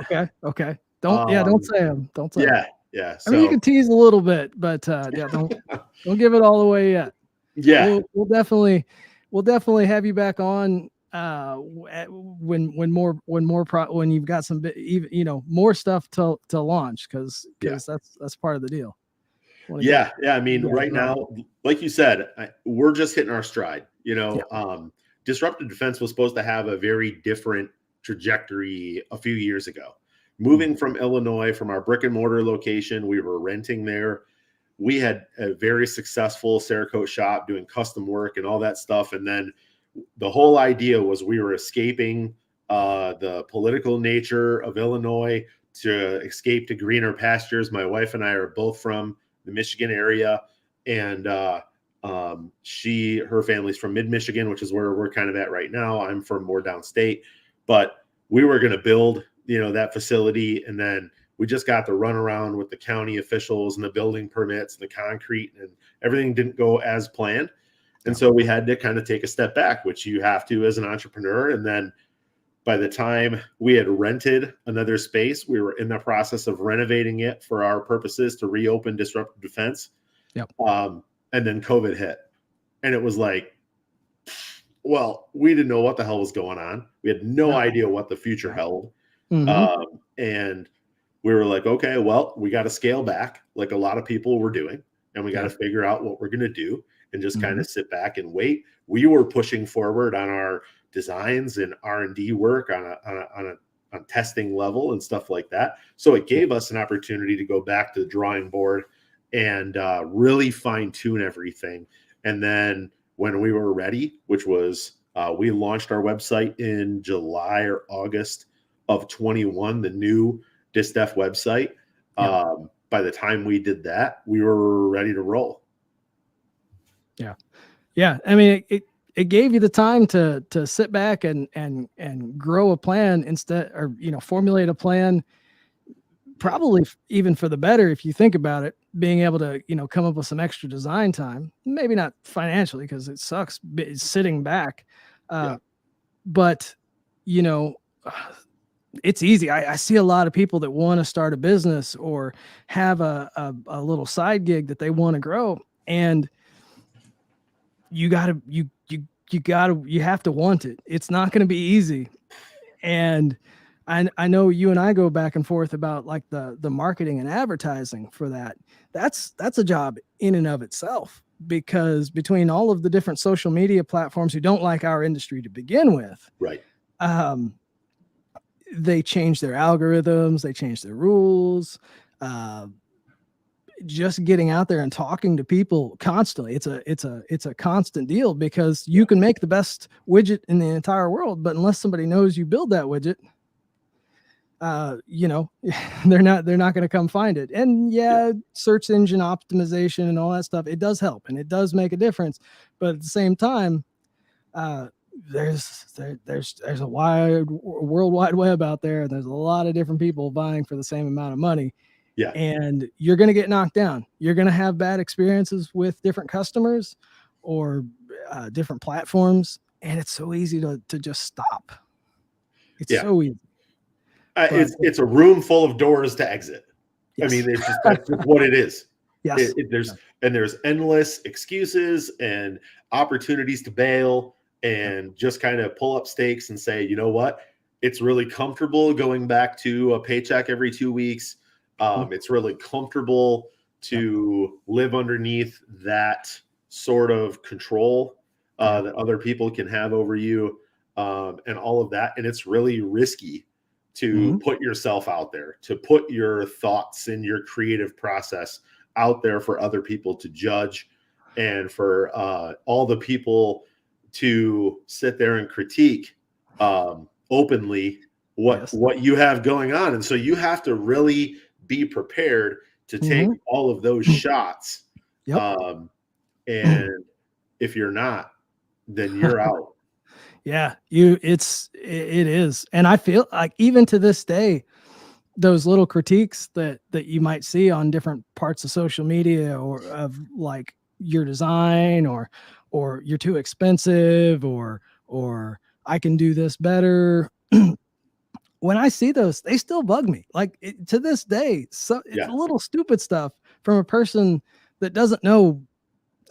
Okay. Don't say them. Don't say them. Yeah. So, I mean, you can tease a little bit, but don't give it all away yet. Yeah. We'll definitely have you back on when you've got some more stuff to launch, because that's part of the deal. Yeah. I mean, right now, like you said, we're just hitting our stride. Disruptive Defense was supposed to have a very different trajectory a few years ago. moving from Illinois, from our brick and mortar location. We were renting there. We had a very successful Cerakote shop doing custom work and all that stuff. And then the whole idea was we were escaping the political nature of Illinois to escape to greener pastures. My wife and I are both from the Michigan area, and her family's from mid-Michigan, which is where we're kind of at right now. I'm from more downstate, but we were going to build, that facility, and then we just got to run around with the county officials and the building permits, and the concrete, and everything didn't go as planned. And so we had to kind of take a step back, which you have to as an entrepreneur. And then by the time we had rented another space, we were in the process of renovating it for our purposes to reopen Disruptive Defense. Yep. And then COVID hit. And it was like, well, we didn't know what the hell was going on. We had no idea what the future held. Mm-hmm. And we were like, okay, well, we got to scale back like a lot of people were doing. And we got to figure out what we're going to do and just kind of sit back and wait. We were pushing forward on our designs and R&D work on testing level and stuff like that. So it gave us an opportunity to go back to the drawing board and really fine tune everything. And then when we were ready, which was we launched our website in July or August of 21, the new DisDef website. By the time we did that, we were ready to roll. Yeah. I mean, it gave you the time to sit back and grow a plan instead, or, formulate a plan, probably even for the better. If you think about it, being able to, come up with some extra design time, maybe not financially, because it sucks sitting back. But, it's easy. I see a lot of people that want to start a business or have a little side gig that they want to grow. And you have to want it. It's not going to be easy. And I know you and I go back and forth about like the marketing and advertising for that. That's a job in and of itself, because between all of the different social media platforms who don't like our industry to begin with, right? They change their algorithms, they change their rules. Just getting out there and talking to people constantly, it's a constant deal, because you can make the best widget in the entire world, but unless somebody knows you build that widget, they're not going to come find it. And search engine optimization and all that stuff, it does help and it does make a difference, but at the same time, there's a wide World Wide Web out there, and there's a lot of different people vying for the same amount of money. Yeah. And you're going to get knocked down. You're going to have bad experiences with different customers or different platforms. And it's so easy to just stop. It's so easy. It's a room full of doors to exit. Yes. I mean, that's just what it is. Yes. There's endless excuses and opportunities to bail and just kind of pull up stakes and say, you know what? It's really comfortable going back to a paycheck every 2 weeks. It's really comfortable to live underneath that sort of control that other people can have over you, and all of that. And it's really risky to put yourself out there, to put your thoughts and your creative process out there for other people to judge, and for all the people to sit there and critique openly what you have going on. And so you have to really be prepared to take all of those shots. And if you're not, then you're out. Yeah, it is. And I feel like even to this day, those little critiques that you might see on different parts of social media, or of like your design, or you're too expensive, or I can do this better. When I see those, they still bug me. Like to this day, so it's a little stupid stuff from a person that doesn't know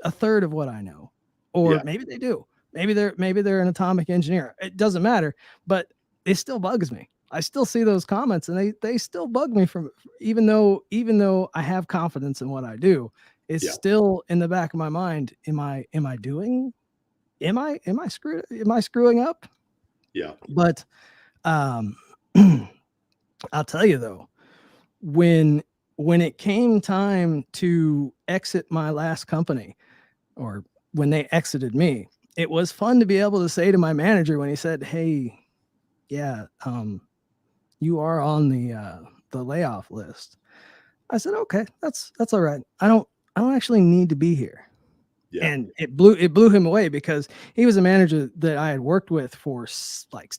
a third of what I know, or maybe they do. Maybe they're an atomic engineer. It doesn't matter, but it still bugs me. I still see those comments, and they still bug me from, even though I have confidence in what I do, it's still in the back of my mind. Am I screwing up? Yeah. But, I'll tell you though, when it came time to exit my last company, or when they exited me, it was fun to be able to say to my manager when he said, "Hey, yeah, you are on the layoff list." I said, "Okay, that's all right. I don't actually need to be here." Yeah. And it blew him away because he was a manager that I had worked with for like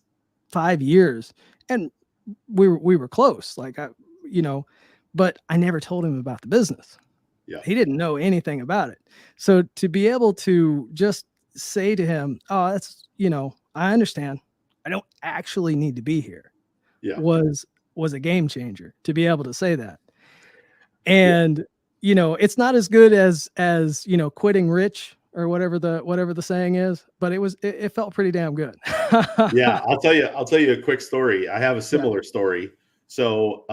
5 years, and we were close. Like but I never told him about the business. Yeah. He didn't know anything about it. So to be able to just say to him, "Oh, that's I understand. I don't actually need to be here," Yeah. was a game changer to be able to say that. Yeah. And it's not as good as quitting rich or whatever the saying is, but it felt pretty damn good. Yeah. I'll tell you a quick story. I have a Yeah. similar story. So,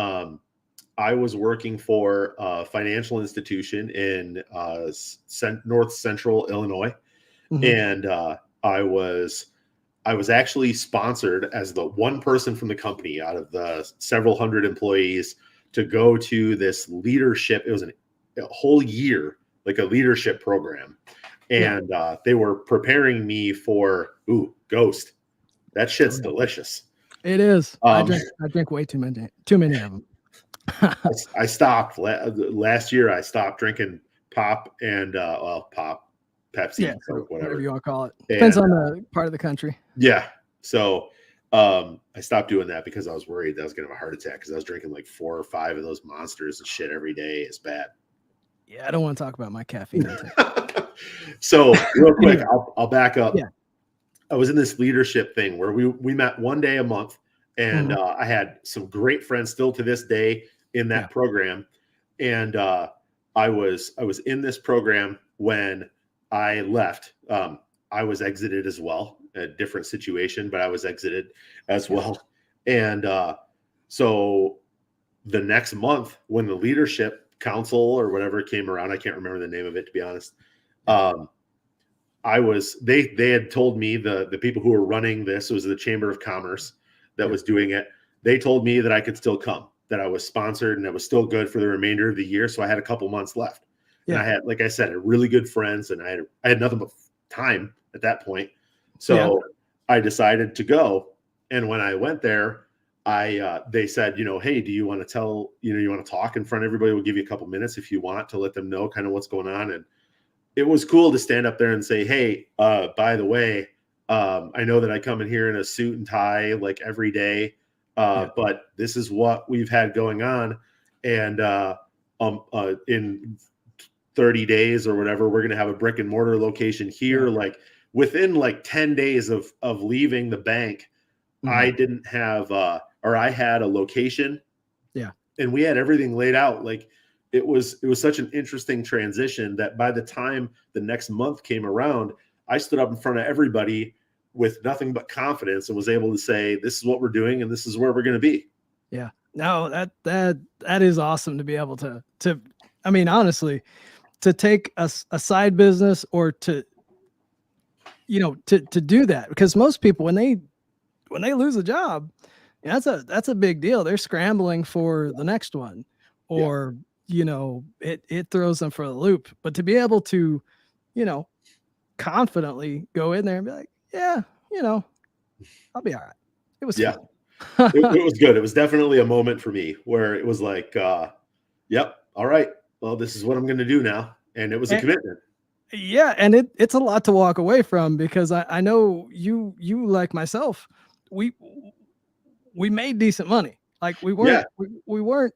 I was working for a financial institution in North Central Illinois, Mhm. and I was actually sponsored as the one person from the company out of the several hundred employees to go to this leadership. It was a whole year, like a leadership program, Yeah. and they were preparing me for Ghost. That Oh, shit's yeah. delicious. It is. Um, I drink way too many of them. I stopped last year. I stopped drinking pop and pop, Yeah, Pepsi, so Coke, whatever whatever. you want to call it. Depends And on the part of the country. yeah, so I stopped doing that because I was worried that I was going to have a heart attack because I was drinking like 4 or 5 of those monsters and shit every day. It's bad. Yeah, I don't want to talk about my caffeine intake. So real quick, Anyway, I'll back up. yeah. I was in this leadership thing where we met one day a month, and Mhm. I had some great friends still to this day in Yeah. that program. And I was in this program when I left. I was exited as well, a different situation, but I was exited as Yeah. well. And so the next month, when the leadership council or whatever came around, I can't remember the name of it, to be honest. Yeah. They had told me, the people who were running this, it was the Chamber of Commerce that Yeah. was doing it. They told me that I could still come, that I was sponsored and I was still good for the remainder of the year. So I had a couple months left. And I Yeah. had, like I said, really good friends, and I had nothing but time at that point. Yeah. So I decided to go. And when I went there, they said, hey, do you want to tell, you want to talk in front of everybody? We'll give you a couple minutes if you want to let them know kind of what's going on. And it was cool to stand up there and say, hey, by the way, I know that I come in here in a suit and tie like every day, Yeah. but this is what we've had going on. And in 30 days or whatever, we're going to have a brick and mortar location here. Yeah. Like within like 10 days of leaving the bank, I Mhm. didn't have, or I had a location, Yeah. and we had everything laid out. Like it was such an interesting transition that by the time the next month came around, I stood up in front of everybody with nothing but confidence and was able to say, this is what we're doing and this is where we're going to be. Yeah. No, that is awesome to be able to I mean, honestly, to take a side business or to to do that, because most people when they lose a job, that's a big deal. They're scrambling for the next one, Yeah. or it throws them for the loop. But to be able to you know confidently go in there and be like, yeah, I'll be all right. It was Yeah. fun. It was good. It was definitely a moment for me where it was like, yep. All right. Well, this is what I'm going to do now. And it was a And, commitment. yeah, and it's a lot to walk away from, because I know you like myself, we we made decent money. Like Yeah. we weren't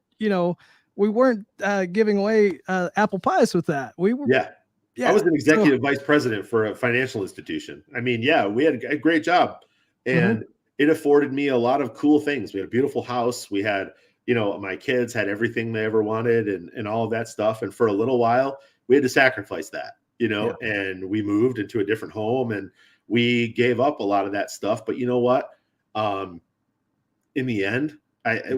we weren't giving away apple pies with that. We were Yeah. I yeah. was an So executive vice president for a financial institution. I mean, yeah, we had a great job, mhm, and it afforded me a lot of cool things. We had a beautiful house. We had, my kids had everything they ever wanted, and all of that stuff. And for a little while, we had to sacrifice that, yeah, and we moved into a different home, and we gave up a lot of that stuff. But you know what? Um, in the end,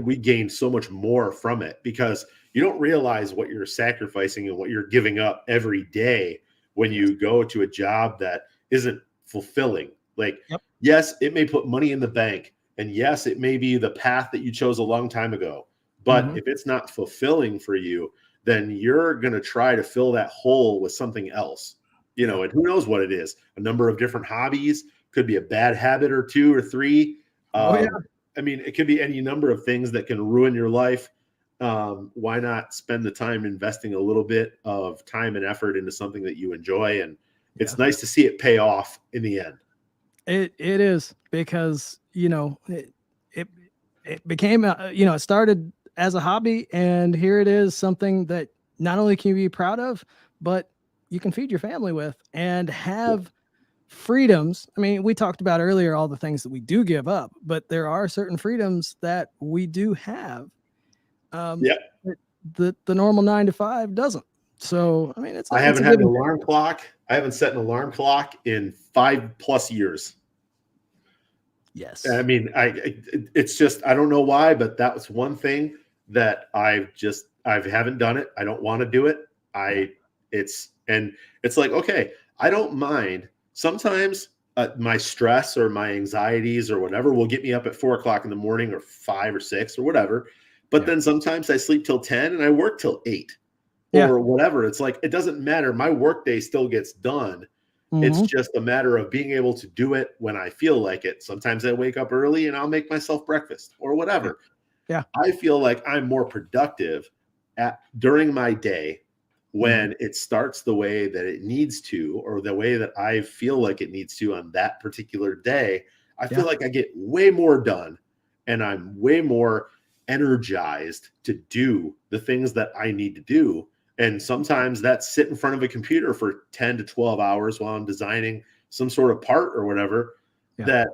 we gained so much more from it, because you don't realize what you're sacrificing and what you're giving up every day when yes, you go to a job that isn't fulfilling. Like, yep, yes, it may put money in the bank And yes, it may be the path that you chose a long time ago, but if it's not fulfilling for you, then you're going to try to fill that hole with something else, you know, and who knows what it is. A number of different hobbies, could be a bad habit or two or three. I mean, it could be any number of things that can ruin your life. Why not spend the time investing a little bit of time and effort into something that you enjoy? And it's nice to see it pay off in the end. It is, because, you know, it became you know, it started as a hobby, and here it is, something that not only can you be proud of, but you can feed your family with and have freedoms. I mean, we talked about earlier all the things that we do give up, but there are certain freedoms that we do have. The normal 9 to 5 doesn't. So I mean, I haven't had an alarm clock. I haven't set an alarm clock in 5+ years. Yes. I mean, it's just, I don't know why, but that was one thing that I haven't done it. I don't want to do it. It's like, okay, I don't mind. Sometimes my stress or my anxieties or whatever will get me up at 4 o'clock in the morning or 5 or 6 or whatever. But then sometimes I sleep till 10 and I work till 8 or whatever. It's like, it doesn't matter. My workday still gets done. It's just a matter of being able to do it when I feel like it. Sometimes I wake up early and I'll make myself breakfast or whatever. I feel like I'm more productive during my day when it starts the way that it needs to, or the way that I feel like it needs to on that particular day. I feel like I get way more done and I'm way more energized to do the things that I need to do. And sometimes that's sit in front of a computer for 10 to 12 hours while I'm designing some sort of part or whatever, that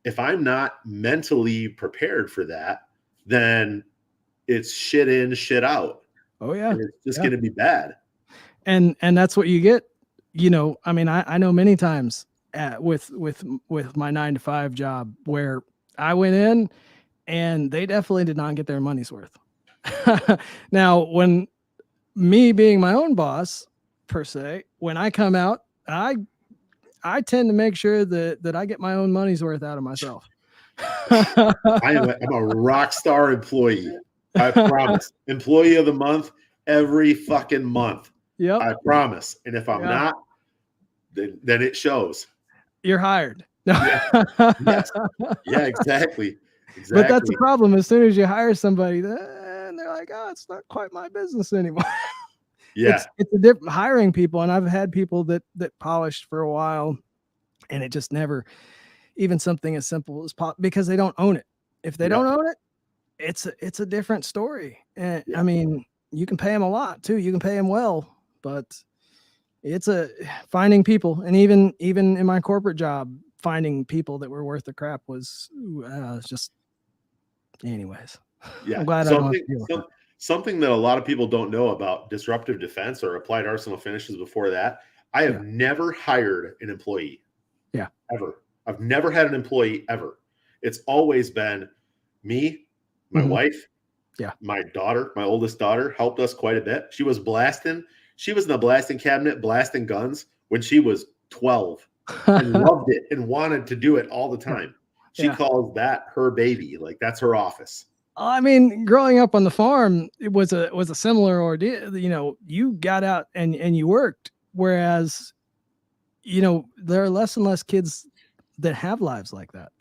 if I'm not mentally prepared for that, then it's shit in, shit out. Oh yeah. And it's just going to be bad. And that's what you get. You know, I mean, I know many times with my 9 to 5 job where I went in and they definitely did not get their money's worth. Now, when me being my own boss per se, when I come out, I tend to make sure that I get my own money's worth out of myself. I'm a rock star employee. I promise. Employee of the month every fucking month. Yep. I promise. And if I'm not, then it shows. You're hired. Yes. Yeah, exactly. But that's the problem. As soon as you hire somebody, then they're like, oh, it's not quite my business anymore. It's a different hiring people. And I've had people that polished for a while, and it just never, even something as simple as because they don't own it. If they don't own it, it's a different story. And I mean, you can pay them a lot too. You can pay them well, but it's finding people. And even in my corporate job, finding people that were worth the crap was just, anyways. Yeah. I'm glad Something that a lot of people don't know about Disruptive Defense or Applied Arsenal Finishes before that, I have never hired an employee. Ever. I've never had an employee ever. It's always been me, my wife, my daughter, my oldest daughter helped us quite a bit. She was in the blasting cabinet, blasting guns when she was 12 and loved it and wanted to do it all the time. She calls that her baby. Like, that's her office. I mean, growing up on the farm, it was a similar ordeal. You know, you got out and you worked, whereas, you know, there are less and less kids that have lives like that.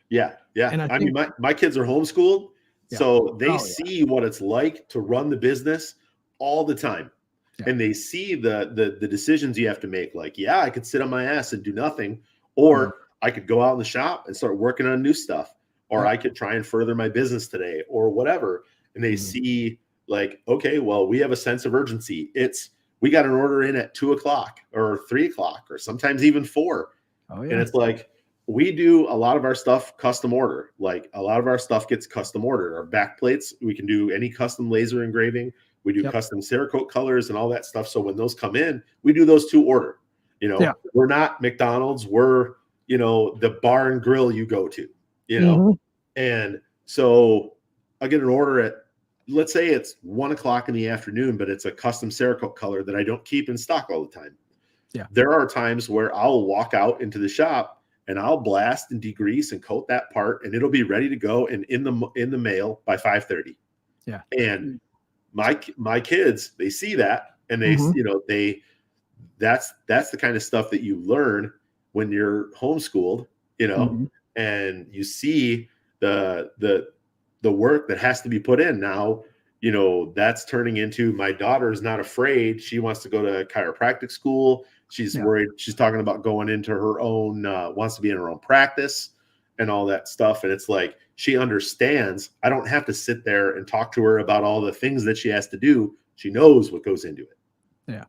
Yeah. And I mean, my kids are homeschooled, so they see what it's like to run the business all the time. And they see the decisions you have to make. Like, I could sit on my ass and do nothing, or I could go out in the shop and start working on new stuff, or I could try and further my business today or whatever. And they see, like, okay, well, we have a sense of urgency. We got an order in at 2 o'clock or 3 o'clock or sometimes even 4. And it's like, we do a lot of our stuff custom order. Like, a lot of our stuff gets custom ordered. Our back plates, we can do any custom laser engraving. We do custom Cerakote colors and all that stuff. So when those come in, we do those to order. You know, we're not McDonald's. We're, you know, the bar and grill you go to, you know. And so I get an order at, let's say it's 1 o'clock in the afternoon, but it's a custom Cerakote color that I don't keep in stock all the time. There are times where I'll walk out into the shop and I'll blast and degrease and coat that part, and it'll be ready to go and in the mail by 5:30. Yeah. And my kids, they see that, and that's the kind of stuff that you learn when you're homeschooled, and you see the work that has to be put in. Now, that's turning into, my daughter is not afraid. She wants to go to chiropractic school. She's worried. She's talking about going into her own, wants to be in her own practice and all that stuff. And it's like, she understands. I don't have to sit there and talk to her about all the things that she has to do. She knows what goes into it. Yeah.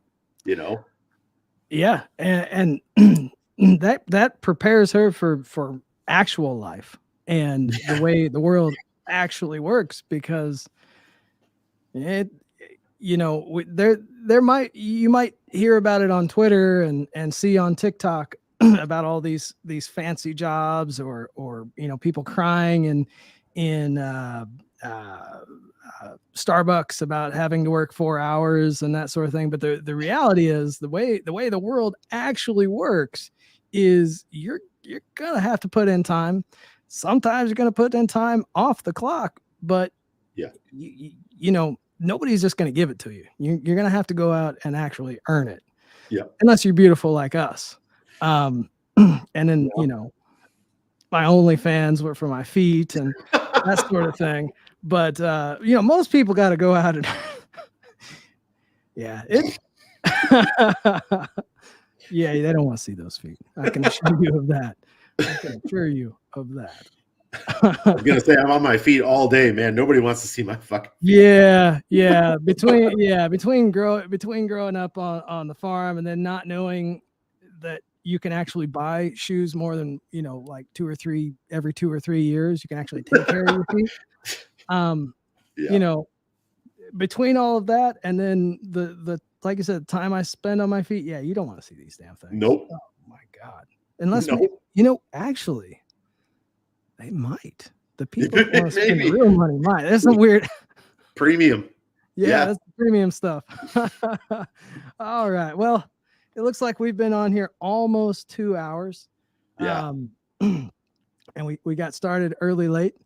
Yeah. And that prepares her for actual life and the way the world actually works, because you might hear about it on Twitter and see on TikTok about all these fancy jobs or people crying in Starbucks about having to work 4 hours and that sort of thing. But the reality is, the way the world actually works is you're gonna have to put in time. Sometimes you're gonna put in time off the clock, but nobody's just gonna give it to you. You're gonna have to go out and actually earn it. Yeah. Unless you're beautiful like us. And then my OnlyFans were for my feet and that sort of thing. But most people got to go out and they don't want to see those feet. I can assure you of that. I was gonna say, I'm on my feet all day, man. Nobody wants to see my fucking feet. Yeah. Between growing up on the farm and then not knowing that you can actually buy shoes more than like every 2 or 3 years, you can actually take care of your feet. Between all of that and then the like I said, the time I spend on my feet, you don't want to see these damn things. Nope. Oh my God. Unless actually they might. The people that want to spend the real money might. That's some weird premium. That's premium stuff. All right. Well, it looks like we've been on here almost 2 hours. And we got started early late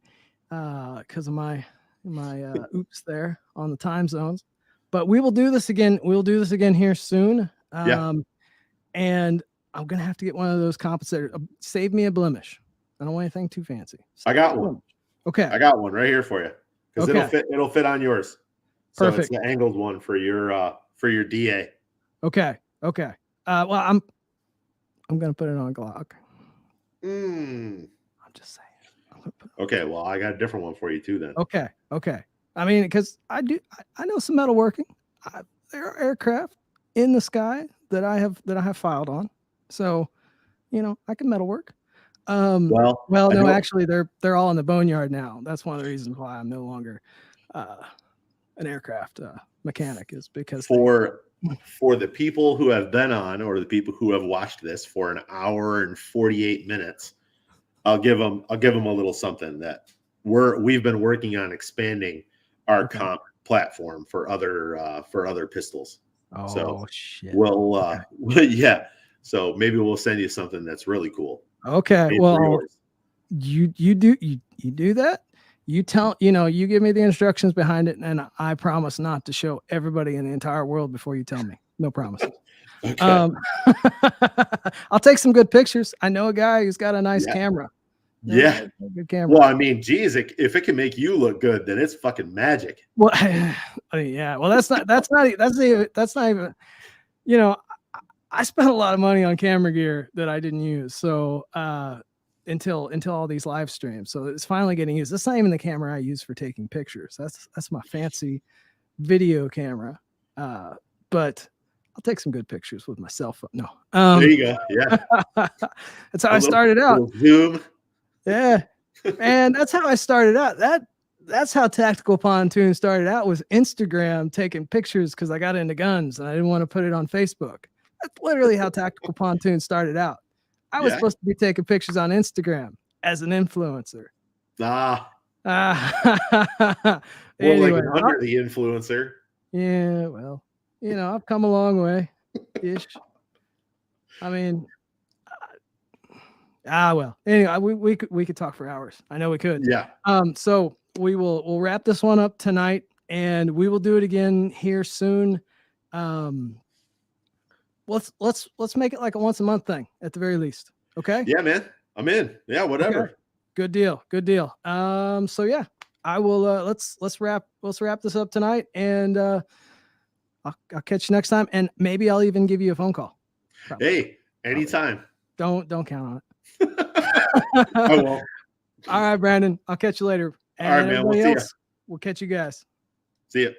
because of my oops there on the time zones. But we will do this again. We'll do this again here soon. And I'm gonna have to get one of those compensators. Save me a blemish. I don't want anything too fancy. I got one. Okay. I got one right here for you. Because it'll fit on yours. So Perfect. It's the angled one for your DA. Okay. Well, I'm gonna put it on Glock. I'm just saying. Okay, well, I got a different one for you too then. Okay. I mean, because I know some metalworking. There are aircraft in the sky that I have filed on. So, I can metalwork. No, actually they're all in the boneyard now. That's one of the reasons why I'm no longer an aircraft mechanic, is because for the people who have been on, or the people who have watched this for an hour and 48 minutes, I'll give them a little something that we've been working on expanding our comp platform for other pistols. Shit. We'll so maybe we'll send you something that's really cool. Okay. Well, you do that. You give me the instructions behind it, and I promise not to show everybody in the entire world before you tell me. No promises. Okay. I'll take some good pictures. I know a guy who's got a nice camera. Good camera. Well, I mean, geez, if it can make you look good, then it's fucking magic. Well, Well, that's not even. I spent a lot of money on camera gear that I didn't use. So until all these live streams, so it's finally getting used. That's not even the camera I use for taking pictures. That's my fancy video camera. But I'll take some good pictures with my cell phone. No, there you go. Yeah, that's how I started out. Zoom. Yeah, and that's how I started out. That's how TacticalPontoon started out, was Instagram, taking pictures because I got into guns and I didn't want to put it on Facebook. That's literally how TacticalPontoon started out. I was supposed to be taking pictures on Instagram as an influencer. More Anyway, like under the influencer. Yeah, well, I've come a long way. Ish. I mean, Well, anyway, we could talk for hours. I know we could. Yeah. So we'll wrap this one up tonight, and we will do it again here soon. Let's make it like a once a month thing at the very least. Okay. Yeah, man. I'm in. Yeah, whatever. Okay. Good deal. Good deal. So yeah, I will. Let's wrap this up tonight, and I'll catch you next time, and maybe I'll even give you a phone call. Probably. Hey, anytime. Don't count on it. I won't. All right, Brandon. I'll catch you later. And all right, man. We'll see you. We'll catch you guys. See you.